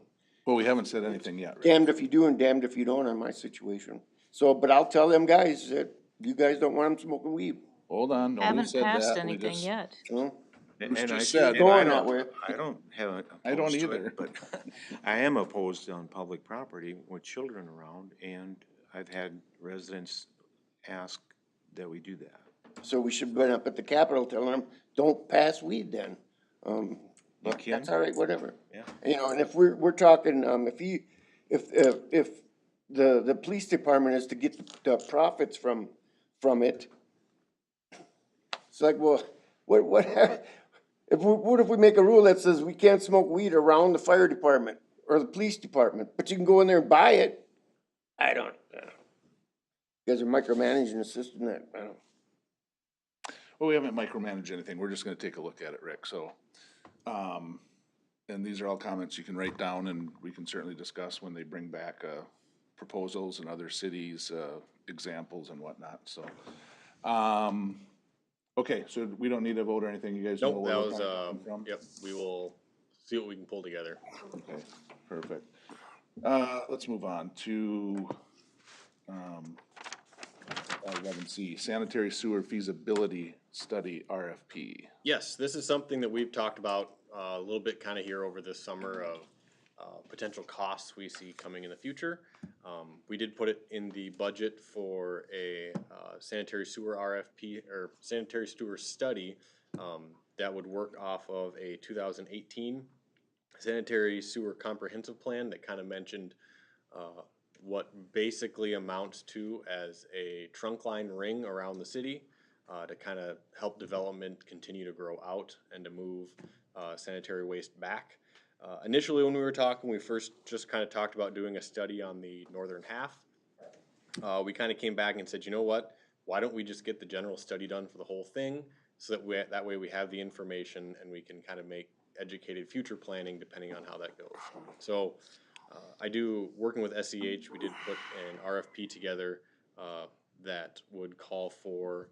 well, we haven't said anything yet, right? damned if you do and damned if you don't on my situation. So, but I'll tell them guys that you guys don't want them smoking weed, Hold on, nobody Haven't said passed that, we anything just, yet. you know? And just I said- and Going I that way. I don't have I don't opposed to either. it, but I am opposed on public property with children around, and I've had residents ask that we do that. So we should be up at the Capitol telling them, don't pass weed then. But can. that's all right, whatever. Yeah. You know, and if we're talking, if the police department is to get the profits from it, it's like, well, what if we make a rule that says we can't smoke weed around the fire department or the police department, but you can go in there and buy it? I don't. You guys are micromanaging the system that, I don't. well, we haven't micromanaged anything, we're just gonna take a look at it, Rick, so. And these are all comments you can write down, and we can certainly discuss when they bring back, proposals and other cities, examples and whatnot, so. Okay, so we don't need a vote or anything, you guys know Nope, where that we're was, coming from? yep, we will see what we can pull together. Okay, perfect. Let's move on to, 11C, sanitary sewer feasibility study RFP. Yes, this is something that we've talked about a little bit kind of here over this summer of potential costs we see coming in the future. We did put it in the budget for a sanitary sewer RFP or sanitary sewer study that would work off of a 2018 sanitary sewer comprehensive plan that kind of mentioned what basically amounts to as a trunk line ring around the city to kind of help development continue to grow out and to move sanitary waste back. Initially, when we were talking, we first just kind of talked about doing a study on the northern half. We kind of came back and said, you know what? Why don't we just get the general study done for the whole thing so that that way we have the information and we can kind of make educated future planning depending on how that goes. So working with SEH, we did put an RFP together that would call for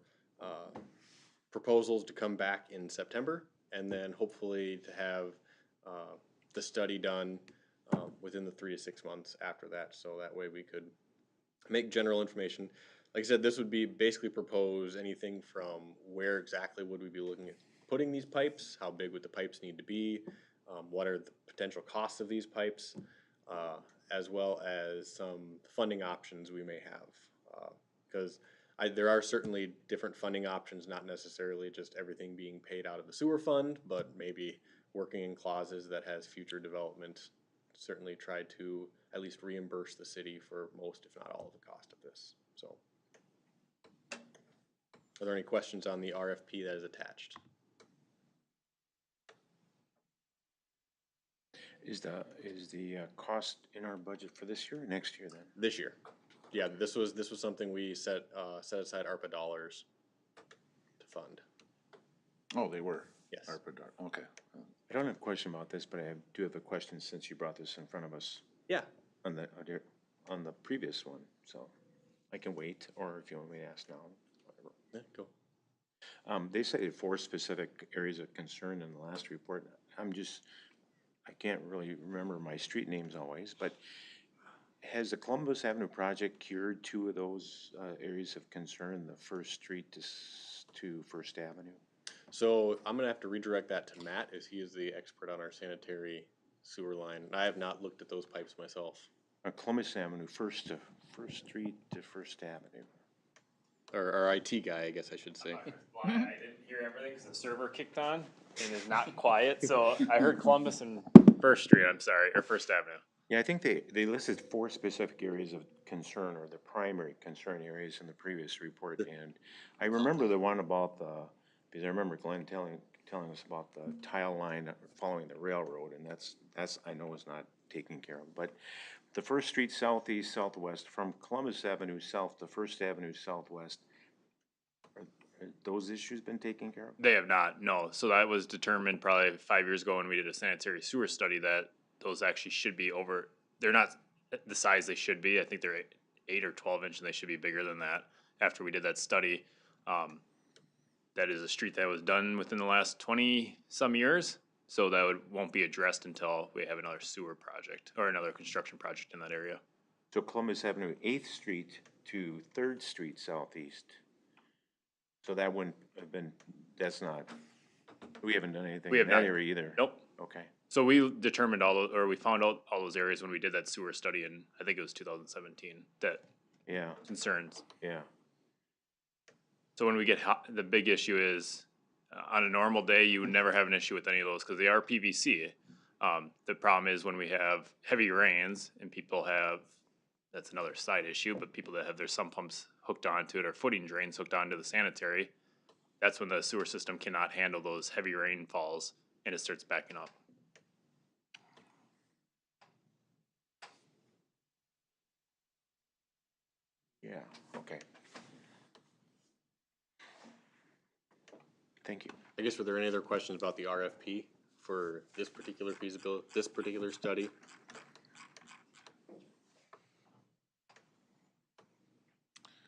proposals to come back in September and then hopefully to have the study done within the 3 to 6 months after that, so that way we could make general information. Like I said, this would be basically propose anything from where exactly would we be looking at putting these pipes, how big would the pipes need to be, what are the potential costs of these pipes, as well as some funding options we may have. Because there are certainly different funding options, not necessarily just everything being paid out of the sewer fund, but maybe working in clauses that has future development, certainly try to at least reimburse the city for most, if not all, of the cost of this. So, are there any questions on the RFP that is attached? Is the cost in our budget for this year or next year then? This year. Yeah, this was something we set aside ARPA dollars to fund. Oh, they were? Yes. Okay. I don't have a question about this, but I do have a question since you brought this in front of us Yeah. on the previous one, so I can wait, or if you want me to ask now, whatever. Yeah, go. They cited 4 specific areas of concern in the last report. I can't really remember my street names always, but has the Columbus Avenue project cured 2 of those areas of concern, the First Street to First Avenue? So I'm gonna have to redirect that to Matt, as he is the expert on our sanitary sewer line. I have not looked at those pipes myself. Columbus Avenue, First Street to First Avenue. Or our IT guy, I guess I should say. Well, I didn't hear everything because the server kicked on and is not quiet, so I heard Columbus and First Street, I'm sorry, or First Avenue. Yeah, I think they listed 4 specific areas of concern, or the primary concern areas in the previous report, and I remember the one about because I remember Glenn telling us about the tile line following the railroad, and that's I know is not taken care of, but the First Street southeast, southwest, from Columbus Avenue south to First Avenue southwest, are those issues been taken care of? They have not, no. So that was determined probably 5 years ago when we did a sanitary sewer study that those actually should be over, they're not the size they should be. I think they're 8 or 12 inch and they should be bigger than that after we did that study. That is a street that was done within the last 20 some years. So that won't be addressed until we have another sewer project or another construction project in that area. So Columbus Avenue, 8th Street to 3rd Street southeast. So that wouldn't have been, we haven't done anything in that area either. Nope. Okay. So we determined we found out all those areas when we did that sewer study in, I think it was 2017, that concerns. Yeah. So when we get the big issue is, on a normal day, you would never have an issue with any of those because they are PVC. The problem is when we have heavy rains and that's another side issue, but people that have their sump pumps hooked onto it or footing drains hooked onto the sanitary, that's when the sewer system cannot handle those heavy rainfalls and it starts backing up. Yeah, okay. Thank you. I guess, were there any other questions about the RFP for this particular study?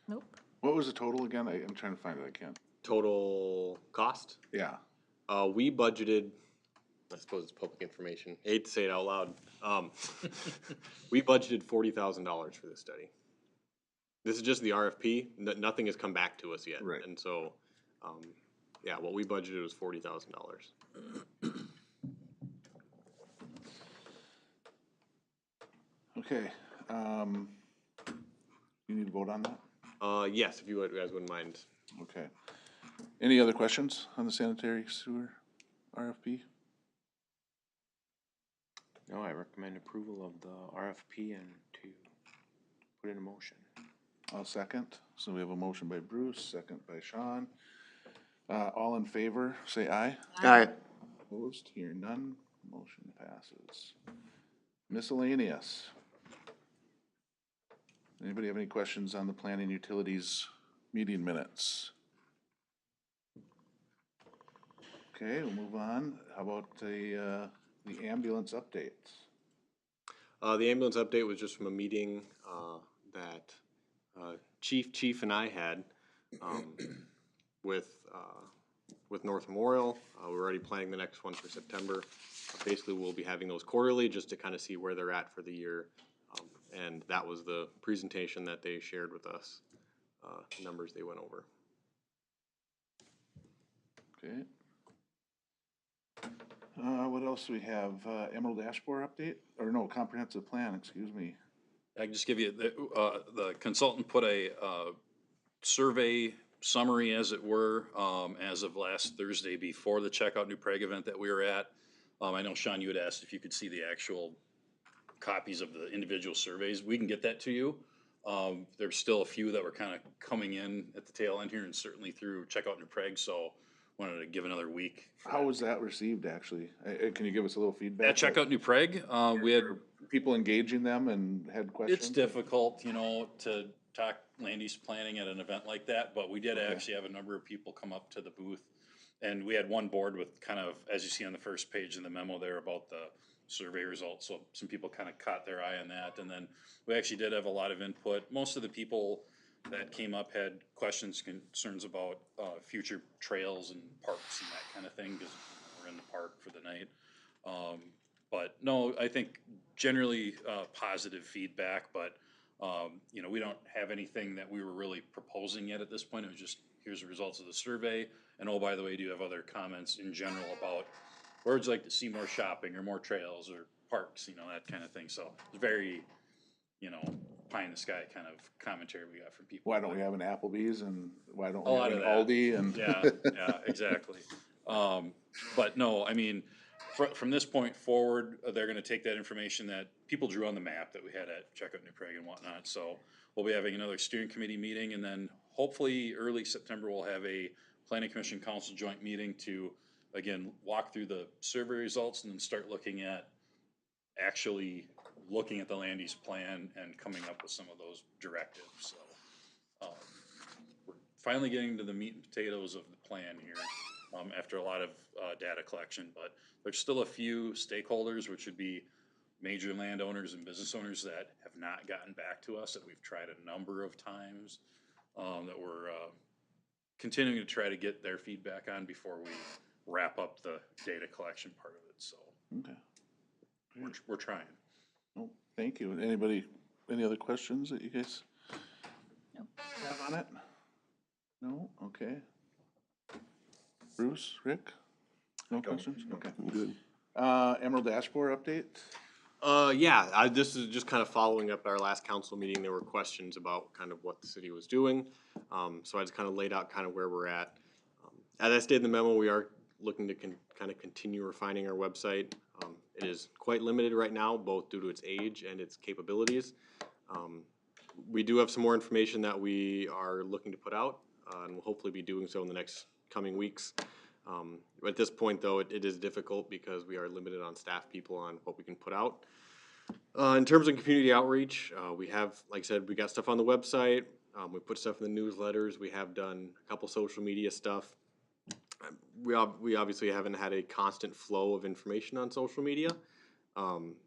Nope. What was the total again? I'm trying to find it, I can't. Total cost? Yeah. We budgeted, I suppose it's public information, I hate to say it out loud. We budgeted $40,000 for this study. This is just the RFP, nothing has come back to us yet. Right. And so, yeah, what we budgeted was $40,000. Okay, you need to vote on that? Yes, if you guys wouldn't mind. Okay. Any other questions on the sanitary sewer RFP? No, I recommend approval of the RFP and to put in a motion. I'll second. So we have a motion by Bruce, second by Sean. All in favor, say aye. Aye. Opposed, hearing none, motion passes. Miscellaneous. Anybody have any questions on the planning utilities meeting minutes? Okay, we'll move on. How about the ambulance updates? The ambulance update was just from a meeting that Chief and I had with with North Memorial. We're already planning the next one for September. Basically, we'll be having those quarterly just to kind of see where they're at for the year. And that was the presentation that they shared with us, numbers they went over. Okay. What else do we have? Emerald Ash Borer update, or no, comprehensive plan, excuse me. I can just give you, the consultant put a survey summary, as it were, as of last Thursday before the Checkout New Prague event that we were at. I know, Sean, you had asked if you could see the actual copies of the individual surveys. We can get that to you. There's still a few that were kind of coming in at the tail end here, and certainly through Checkout New Prague, so wanted to give another week. How was that received, actually? Can you give us a little feedback? At Checkout New Prague, we had People engaging them and had questions? It's difficult, you know, to talk land use planning at an event like that, but we did actually have a number of people come up to the booth. And we had one board with kind of, as you see on the first page in the memo there about the survey results, so some people kind of caught their eye on that. And then we actually did have a lot of input. Most of the people that came up had questions, concerns about future trails and parks and that kind of thing, because we're in the park for the night. But no, I think generally positive feedback, but you know, we don't have anything that we were really proposing yet at this point. It was just, here's the results of the survey. And oh, by the way, do you have other comments in general about where would you like to see more shopping or more trails or parks, you know, that kind of thing. So it's very, you know, pie in the sky kind of commentary we got from people. Why don't we have an Applebee's, and why don't A we lot have an of that. Aldi, and? Yeah, yeah, exactly. But no, I mean, from this point forward, they're gonna take that information that people drew on the map that we had at Checkout New Prague and whatnot. So we'll be having another steering committee meeting, and then hopefully early September, we'll have a planning commission council joint meeting to, again, walk through the survey results and then start looking at actually looking at the land use plan and coming up with some of those directives. So we're finally getting to the meat and potatoes of the plan here, after a lot of data collection, but there's still a few stakeholders, which would be major landowners and business owners, that have not gotten back to us, that we've tried a number of times, that we're continuing to try to get their feedback on before we wrap up the data collection part of it. So Okay. we're trying. Oh, thank you. Anybody, any other questions that you guys Nope. have on it? No? Okay. Bruce, Rick? No questions? Okay. Good. Emerald Ash Borer update? Yeah, this is just kind of following up our last council meeting. There were questions about kind of what the city was doing. So I just kind of laid out kind of where we're at. As I stated in the memo, we are looking to kind of continue refining our website. It is quite limited right now, both due to its age and its capabilities. We do have some more information that we are looking to put out, and we'll hopefully be doing so in the next coming weeks. At this point, though, it is difficult because we are limited on staff people on what we can put out. In terms of community outreach, we have, like I said, we got stuff on the website. We put stuff in the newsletters. We have done a couple social media stuff. We obviously haven't had a constant flow of information on social media,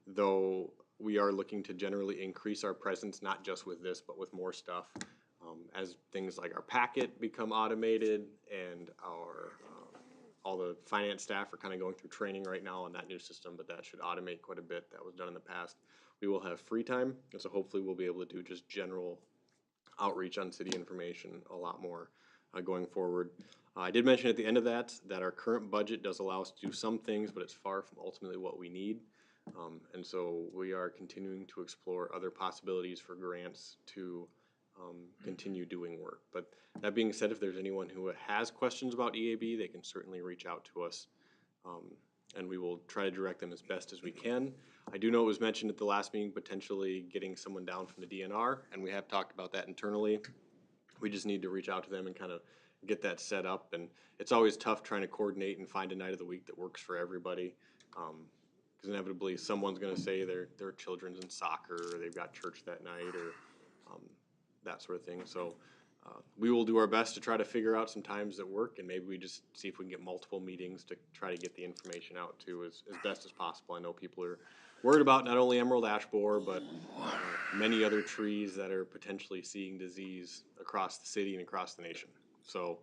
though we are looking to generally increase our presence, not just with this, but with more stuff. As things like our packet become automated, and our all the finance staff are kind of going through training right now on that new system, but that should automate quite a bit. That was done in the past. We will have free time, and so hopefully we'll be able to do just general outreach on city information a lot more going forward. I did mention at the end of that our current budget does allow us to do some things, but it's far from ultimately what we need. And so we are continuing to explore other possibilities for grants to continue doing work. But that being said, if there's anyone who has questions about EAB, they can certainly reach out to us, and we will try to direct them as best as we can. I do know it was mentioned at the last meeting, potentially getting someone down from the DNR, and we have talked about that internally. We just need to reach out to them and kind of get that set up, and it's always tough trying to coordinate and find a night of the week that works for everybody, because inevitably someone's going to say their children's in soccer, or they've got church that night, or that sort of thing. So we will do our best to try to figure out some times that work, and maybe we just see if we can get multiple meetings to try to get the information out to as best as possible. I know people are worried about not only emerald ash borer, but many other trees that are potentially seeing disease across the city and across the nation. So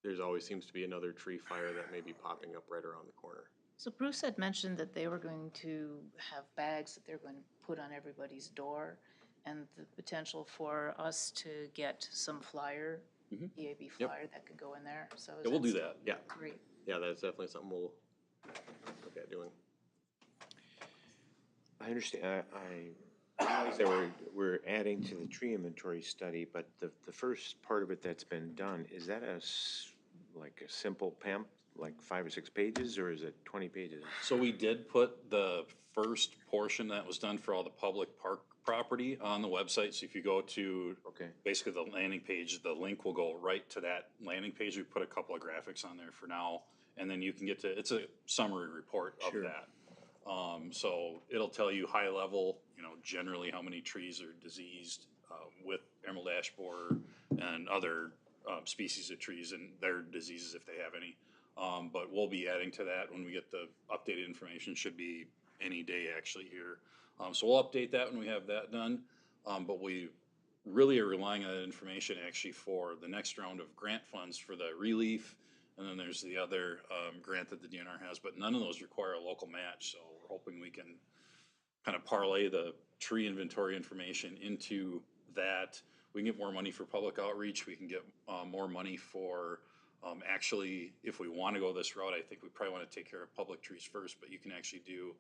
there's always seems to be another tree fire that may be popping up right around the corner. So Bruce had mentioned that they were going to have bags that they're going to put on everybody's door, and the potential for us to get some flyer, EAB flyer that could go in there, so. Yeah, we'll do that. Yeah, Great. yeah, that's definitely something we'll look at doing. I understand, I realize that we're adding to the tree inventory study, but the first part of it that's been done, is that like a simple like 5 or 6 pages, or is it 20 pages? So we did put the first portion that was done for all the public park property on the website. So if you go to Okay. basically the landing page, the link will go right to that landing page. We put a couple of graphics on there for now, and then you can get to, it's a summary report of that. So it'll tell you high level, you know, generally how many trees are diseased with emerald ash borer and other species of trees and their diseases if they have any. But we'll be adding to that when we get the updated information. Should be any day actually here. So we'll update that when we have that done. But we really are relying on that information actually for the next round of grant funds for the relief. And then there's the other grant that the DNR has, but none of those require a local match. So we're hoping we can kind of parlay the tree inventory information into that. We can get more money for public outreach. We can get more money for actually, if we want to go this route, I think we probably want to take care of public trees first, but you can actually do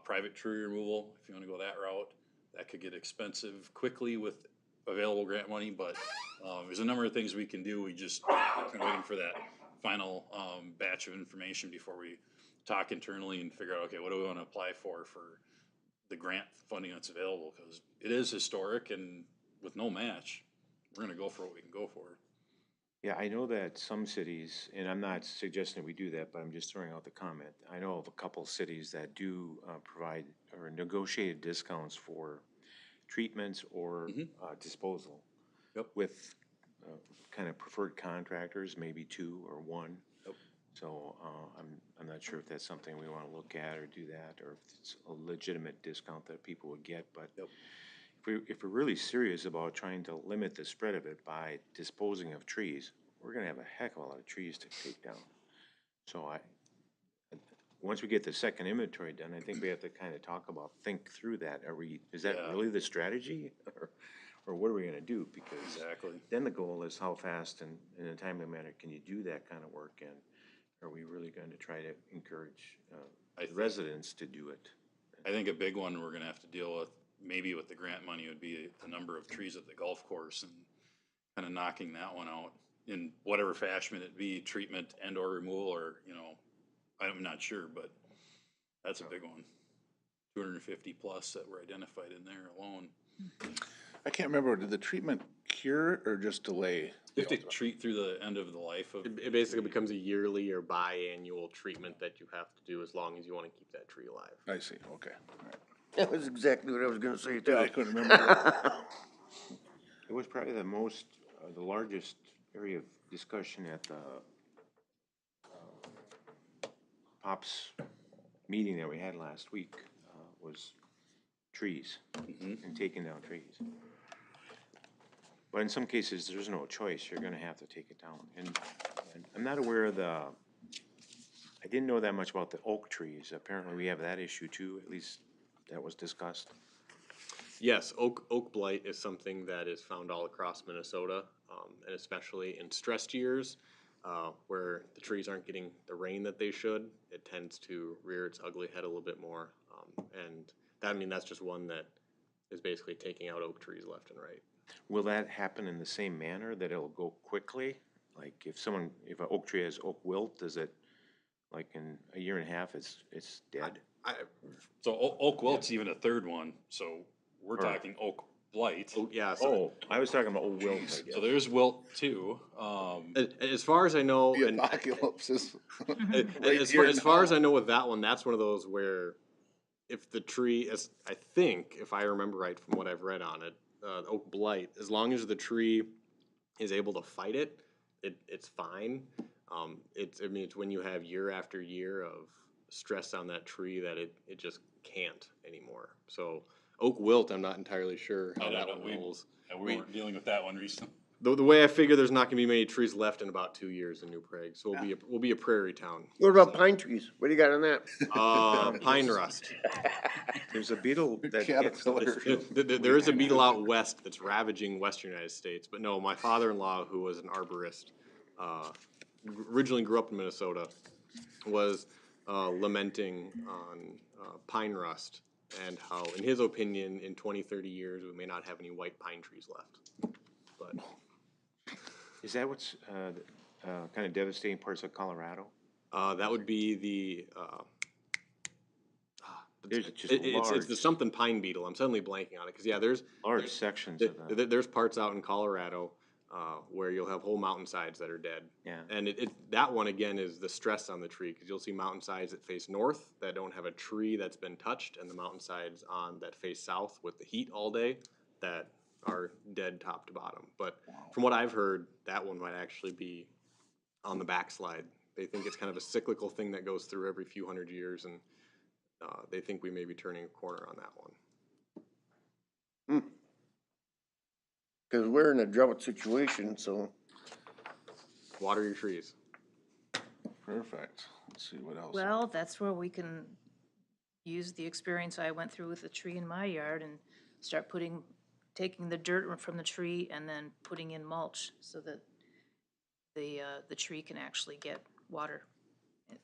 private tree removal if you want to go that route. That could get expensive quickly with available grant money, but there's a number of things we can do. We just kind of waiting for that final batch of information before we talk internally and figure out, okay, what do we want to apply for the grant funding that's available? Because it is historic, and with no match, we're going to go for what we can go for. Yeah, I know that some cities, and I'm not suggesting we do that, but I'm just throwing out the comment. I know of a couple cities that do provide or negotiated discounts for treatments or disposal. Yep. With kind of preferred contractors, maybe 2 or 1. Yep. So I'm not sure if that's something we want to look at or do that, or if it's a legitimate discount that people would get. But if we're really serious about trying to limit the spread of it by disposing of trees, we're going to have a heck of a lot of trees to take down. So once we get the second inventory done, I think we have to kind of think through that. Is that really the strategy? Or what are we going to do? Because then the goal is how fast and in a timely manner can you do that kind of work, and are we really going to try to encourage residents to do it? I think a big one we're going to have to deal with, maybe with the grant money, would be the number of trees at the golf course and kind of knocking that one out in whatever fashion it be, treatment and or removal, or, you know, I'm not sure, but that's a big one. 250 plus that were identified in there alone. I can't remember, did the treatment cure or just delay? You have to treat through the end of the life of. It basically becomes a yearly or biannual treatment that you have to do as long as you want to keep that tree alive. I see, okay. All right. That was exactly what I was gonna say too. Yeah, I couldn't remember. It was probably the largest area of discussion at the POPS meeting that we had last week was trees and taking down trees. But in some cases, there's no choice. You're going to have to take it down. And I'm not aware of I didn't know that much about the oak trees. Apparently, we have that issue too. At least that was discussed. Yes, oak blight is something that is found all across Minnesota, and especially in stressed years where the trees aren't getting the rain that they should. It tends to rear its ugly head a little bit more, and that's just one that is basically taking out oak trees left and right. Will that happen in the same manner, that it'll go quickly? Like if an oak tree has oak wilt, does it, like in a year and a half, it's dead? So oak wilt's even a third one, so we're talking oak blight. Oh, yeah. I was talking about oak wilt, I guess. So there's wilt too. As far as I know, The apocalypse is as far as I know with that one, that's one of those where if the tree, if I remember right from what I've read on it, oak blight, as long as the tree is able to fight it, it's fine. It's when you have year after year of stress on that tree that it just can't anymore. So oak wilt, I'm not entirely sure how that one rolls. We weren't dealing with that one recently. the way I figure there's not gonna be many trees left in about 2 years in New Prague, so we'll be a prairie town. What about pine trees? What do you got on that? Pine rust. There's a beetle that gets, Caterpillar. There is a beetle out west that's ravaging western United States, but no, my father-in-law, who was an arborist, originally grew up in Minnesota, was lamenting on pine rust and how, in his opinion, in 20, 30 years, we may not have any white pine trees left. But is that what's, kind of devastating parts of Colorado? that would be the, There's just it's the large, something pine beetle. I'm suddenly blanking on it, because yeah, there's large sections of that. there's parts out in Colorado where you'll have whole mountainsides that are dead. Yeah. And that one again is the stress on the tree, because you'll see mountainsides that face north that don't have a tree that's been touched, and the mountainsides that face south with the heat all day that are dead top to bottom. But from what I've heard, that one might actually be on the backslide. They think it's kind of a cyclical thing that goes through every few hundred years, and they think we may be turning a corner on that one. Because we're in a drought situation, so Water your trees. Perfect. Let's see what else. Well, that's where we can use the experience I went through with the tree in my yard and start taking the dirt from the tree and then putting in mulch so that the tree can actually get water,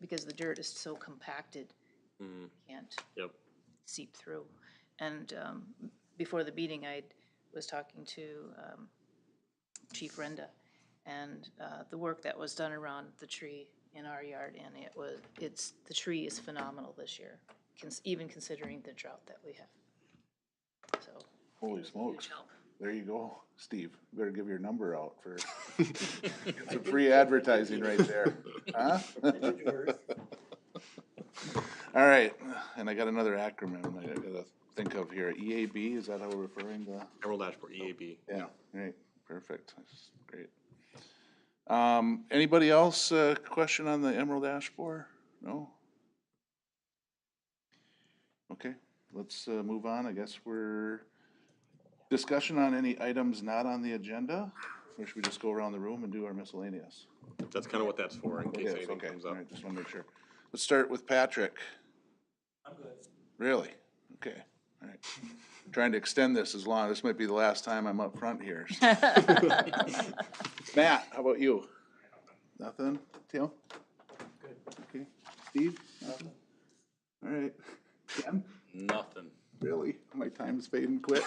because the dirt is so compacted, can't Yep. seep through. And before the meeting, I was talking to Chief Renda, and the work that was done around the tree in our yard, and the tree is phenomenal this year, even considering the drought that we have. So Holy smokes. huge help. There you go, Steve. You better give your number out for some free advertising right there. Huh? All right, and I got another acronym I gotta think of here. EAB, is that how we're referring to? Emerald Dashboard, EAB. Yeah, right, perfect, that's great. Anybody else, question on the Emerald Dashboard? No? Okay, let's move on. I guess we're discussion on any items not on the agenda, or should we just go around the room and do our miscellaneous? That's kind of what that's for, in case anything Okay, comes all up. right, just wanna make sure. Let's start with Patrick. I'm good. Really? Okay, all right. Trying to extend this this might be the last time I'm up front here. Matt, how about you? Nothing? Tim? Good. Okay. Steve? Nothing? All right. Ken? Nothing. Really? My time's fading quick.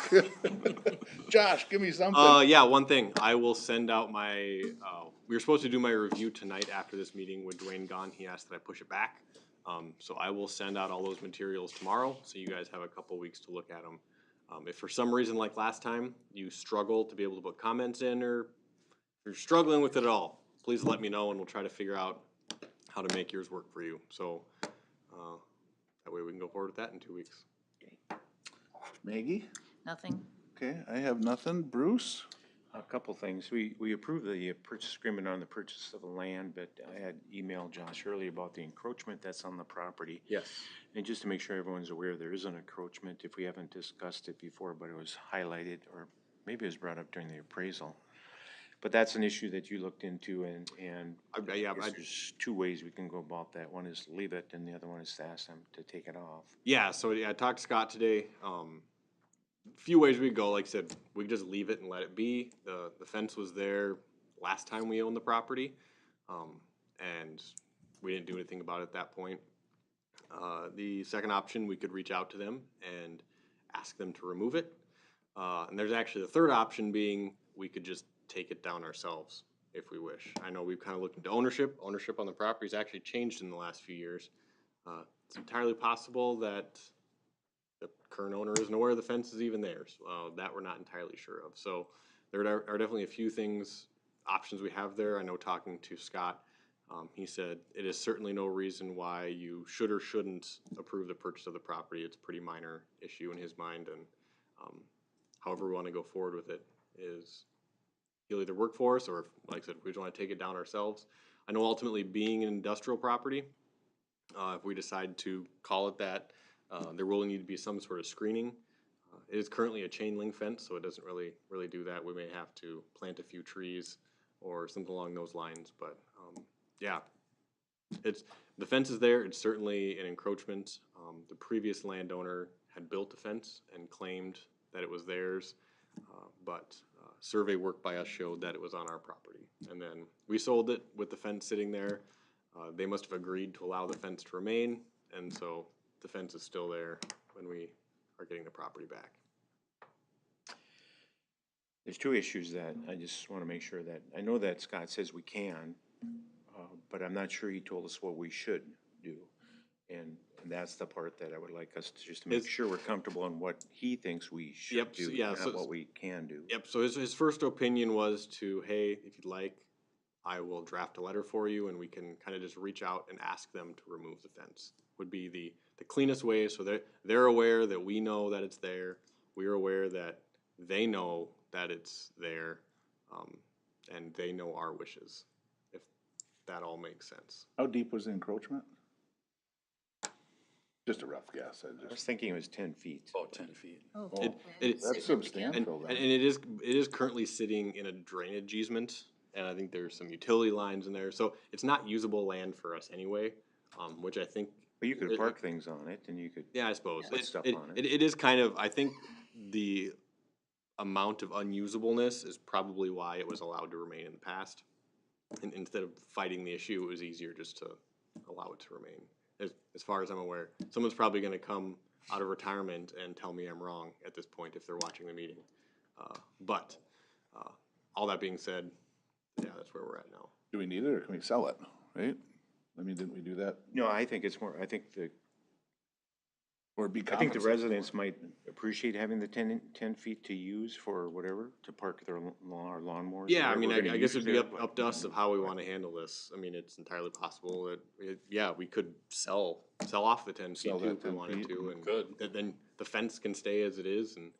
Josh, give me something. Yeah, one thing, I will send out my, we were supposed to do my review tonight after this meeting with Dwayne gone. He asked that I push it back. So I will send out all those materials tomorrow, so you guys have a couple weeks to look at them. If for some reason, like last time, you struggle to be able to put comments in, or if you're struggling with it at all, please let me know, and we'll try to figure out how to make yours work for you. So that way we can go forward with that in 2 weeks. Maggie? Nothing? Okay, I have nothing. Bruce? a couple things. We approved the purchase agreement on the purchase of the land, but I had emailed Josh earlier about the encroachment that's on the property. Yes. And just to make sure everyone's aware, there is an encroachment if we haven't discussed it before, but it was highlighted, or maybe it was brought up during the appraisal. But that's an issue that you looked into, and there's two ways we can go about that. One is leave it, and the other one is to ask them to take it off. Yeah, so I talked to Scott today. A few ways we could go. Like I said, we could just leave it and let it be. The fence was there last time we owned the property, and we didn't do anything about it at that point. The second option, we could reach out to them and ask them to remove it. And there's actually the third option being we could just take it down ourselves if we wish. I know we've kind of looked into ownership. Ownership on the property has actually changed in the last few years. It's entirely possible that the current owner isn't aware the fence is even there. So, that we're not entirely sure of. So there are definitely a few options we have there. I know talking to Scott, he said it is certainly no reason why you should or shouldn't approve the purchase of the property. It's a pretty minor issue in his mind, and however we want to go forward with it is he'll either work for us, or, like I said, we just want to take it down ourselves. I know ultimately being an industrial property, if we decide to call it that, there will need to be some sort of screening. It is currently a chain link fence, so it doesn't really do that. We may have to plant a few trees or something along those lines, but, yeah. The fence is there, it's certainly an encroachment. The previous landowner had built a fence and claimed that it was theirs, but survey work by us showed that it was on our property. And then we sold it with the fence sitting there. They must have agreed to allow the fence to remain, and so the fence is still there when we are getting the property back. There's two issues that I just want to make sure that, I know that Scott says we can, but I'm not sure he told us what we should do. And that's the part that I would like us to just to make sure we're comfortable in what he thinks we should Yep, do, yeah, not what we can do. Yep, so his first opinion was to, hey, if you'd like, I will draft a letter for you and we can kind of just reach out and ask them to remove the fence. Would be the cleanest way, so they're aware that we know that it's there. We're aware that they know that it's there, and they know our wishes, if that all makes sense. How deep was the encroachment? Just a rough guess. I was thinking it was 10 feet. About 10 feet. Oh, That's substantial And then. it is currently sitting in a drainage easement, and I think there's some utility lines in there, so it's not usable land for us anyway, which I think. But you could park things on it and you could. Yeah, I suppose. Put stuff on it. It is kind of, I think the amount of unusableness is probably why it was allowed to remain in the past. And instead of fighting the issue, it was easier just to allow it to remain. As far as I'm aware, someone's probably gonna come out of retirement and tell me I'm wrong at this point if they're watching the meeting. But all that being said, yeah, that's where we're at now. Do we need it or can we sell it, right? I mean, didn't we do that? No, I think it's more, I think Or be the compensated? residents might appreciate having the 10 feet to use for whatever, to park their lawnmowers. Yeah, I whatever mean, we're gonna I guess use it'd be it, but- up to us of how we wanna handle this. I mean, it's entirely possible that, yeah, we could sell off the 10 feet Sell too that if we 10 wanted feet. to, and Good. then the fence can stay as it is, and,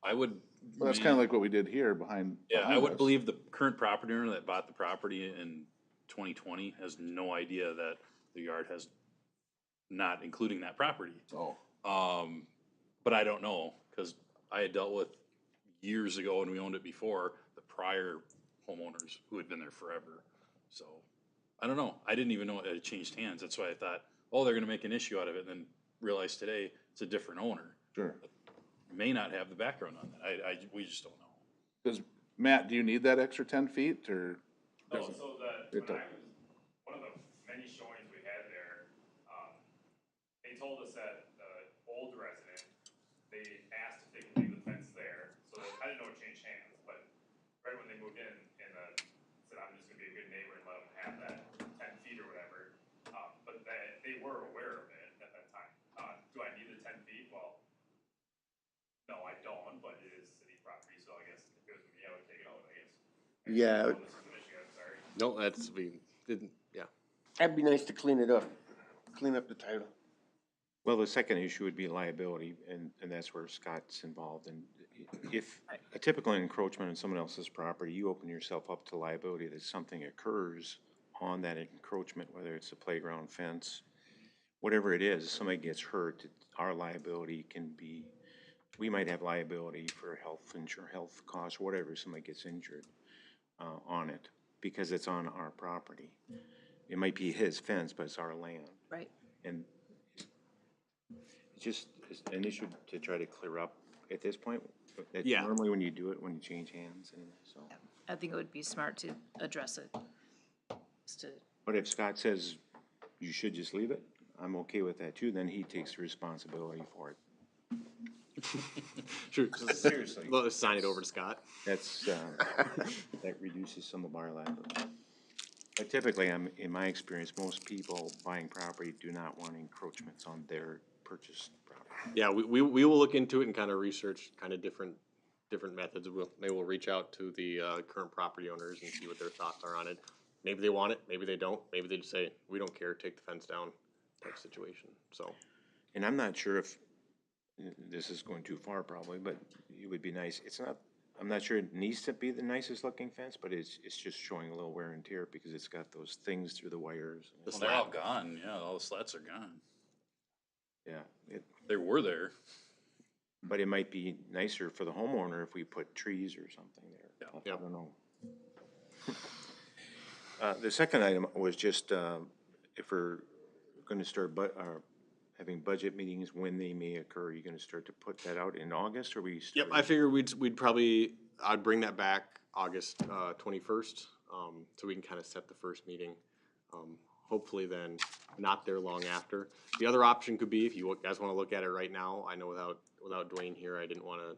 I would. Well, that's kind of like what we did here behind. Yeah, I behind would us. believe the current property owner that bought the property in 2020 has no idea that the yard has not including that property. Oh, But I don't know, because I had dealt with years ago when we owned it before, the prior homeowners who had been there forever. So, I don't know. I didn't even know it had changed hands. That's why I thought, oh, they're gonna make an issue out of it, and then realized today it's a different owner. sure. May not have the background on that. We just don't know. Does, Matt, do you need that extra 10 feet or? No, doesn't- so it when don't- I was, one of the many showings we had there, they told us that the old resident, they asked if they could leave the fence there, so I didn't know it changed hands, but right when they moved in, and said, I'm just gonna be a good neighbor and let them have that 10 feet or whatever, but they were aware of it at that time. Do I need the 10 feet? Well, no, I don't, but it is city property, so I guess if it was me, I would take it out, I guess. Yeah. Oh, this is an issue, I'm sorry. no, we didn't, yeah. That'd be nice to clean it up, clean up the title. Well, the second issue would be liability, and that's where Scott's involved. And if a typical encroachment on someone else's property, you open yourself up to liability that something occurs on that encroachment, whether it's a playground fence, whatever it is, somebody gets hurt, our liability can be, we might have liability for health insurance, health costs, whatever, somebody gets injured on it, because it's on our property. It might be his fence, but it's our land. right. And it's just an issue to try to clear up at this point. It's Yeah. normally when you do it, when you change hands, and so. I think it would be smart to address it. Just to, But if Scott says you should just leave it, I'm okay with that too, then he takes the responsibility for it. Sure. Seriously. Well, sign it over to Scott. That's, that reduces some of our liability. But typically, in my experience, most people buying property do not want encroachments on their purchased property. Yeah, we will look into it and kind of research kind of different methods. Maybe we'll reach out to the current property owners and see what their thoughts are on it. Maybe they want it, maybe they don't. Maybe they just say, we don't care, take the fence down type situation, so. And I'm not sure if, this is going too far probably, but it would be nice, I'm not sure it needs to be the nicest looking fence, but it's just showing a little wear and tear because it's got those things through the wires. The Well, they're all slat. gone. Yeah, all the slats are gone. Yeah, They were there. But it might be nicer for the homeowner if we put trees or something there. I don't know. The second item was just, if we're gonna start having budget meetings, when they may occur, are you gonna start to put that out in August, or we Yep, start? I figured we'd probably, I'd bring that back August 21st, so we can kind of set the first meeting. Hopefully then, not there long after. The other option could be, if you guys want to look at it right now, I know without Dwayne here, I didn't want to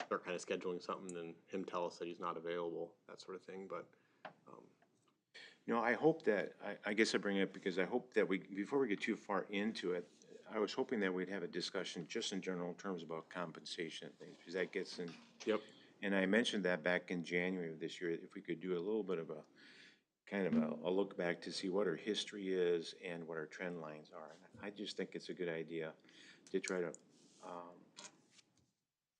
start kind of scheduling something and him tell us that he's not available, that sort of thing, but. You know, I hope that, I guess I bring it up because I hope that before we get too far into it, I was hoping that we'd have a discussion just in general terms about compensation and things, because that gets in. Yep. And I mentioned that back in January of this year, if we could do a little bit of a look back to see what our history is and what our trend lines are. And I just think it's a good idea to try to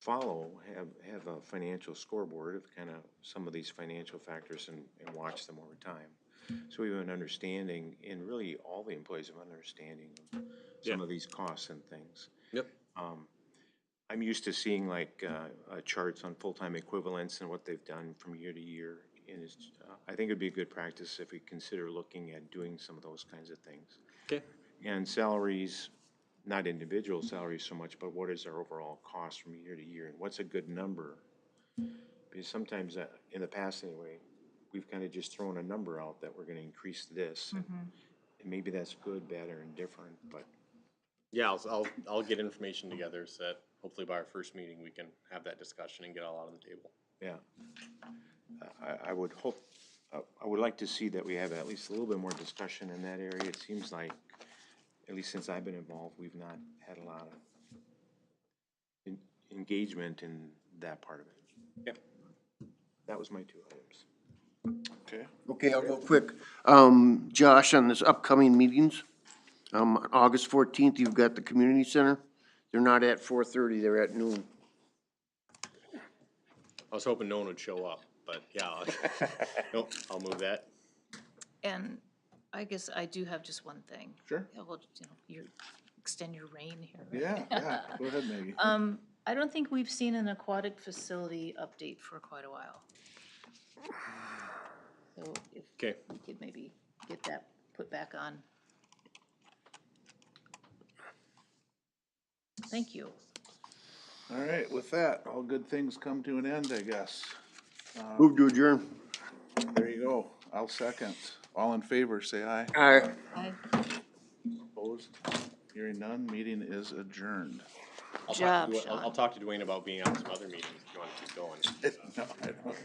have a financial scoreboard of kind of some of these financial factors and watch them over time. So we have an understanding, and really all the employees have an understanding of some of these costs and things. Yep. I'm used to seeing like charts on full-time equivalents and what they've done from year to year. And I think it'd be a good practice if we consider looking at doing some of those kinds of things. Okay. And salaries, not individual salaries so much, but what is our overall cost from year to year, and what's a good number? Because sometimes, in the past anyway, we've kind of just thrown a number out that we're gonna increase this. And maybe that's good, bad, or indifferent, but. Yeah, I'll get information together so that hopefully by our first meeting, we can have that discussion and get all out on the table. Yeah. I would hope, I would like to see that we have at least a little bit more discussion in that area. It seems like, at least since I've been involved, we've not had a lot of engagement in that part of it. Yep. That was my two items. Okay. Okay, I'll go quick. Josh, on this upcoming meetings, August 14th, you've got the community center. They're not at 4:30, they're at noon. I was hoping no one would show up, but yeah, nope, I'll move that. And I guess I do have just one thing. Sure. Yeah, well, you extend your reign here. Yeah, go ahead, Maggie. I don't think we've seen an aquatic facility update for quite a while. So if Okay. we could maybe get that put back on. Thank you. All right, with that, all good things come to an end, I guess. Move to adjourn. There you go. I'll second. All in favor, say aye. Aye. Opposed? Hearing none, meeting is adjourned. I'll Job, talk to Dwayne about being on some other meetings if you want to keep going. No, I don't.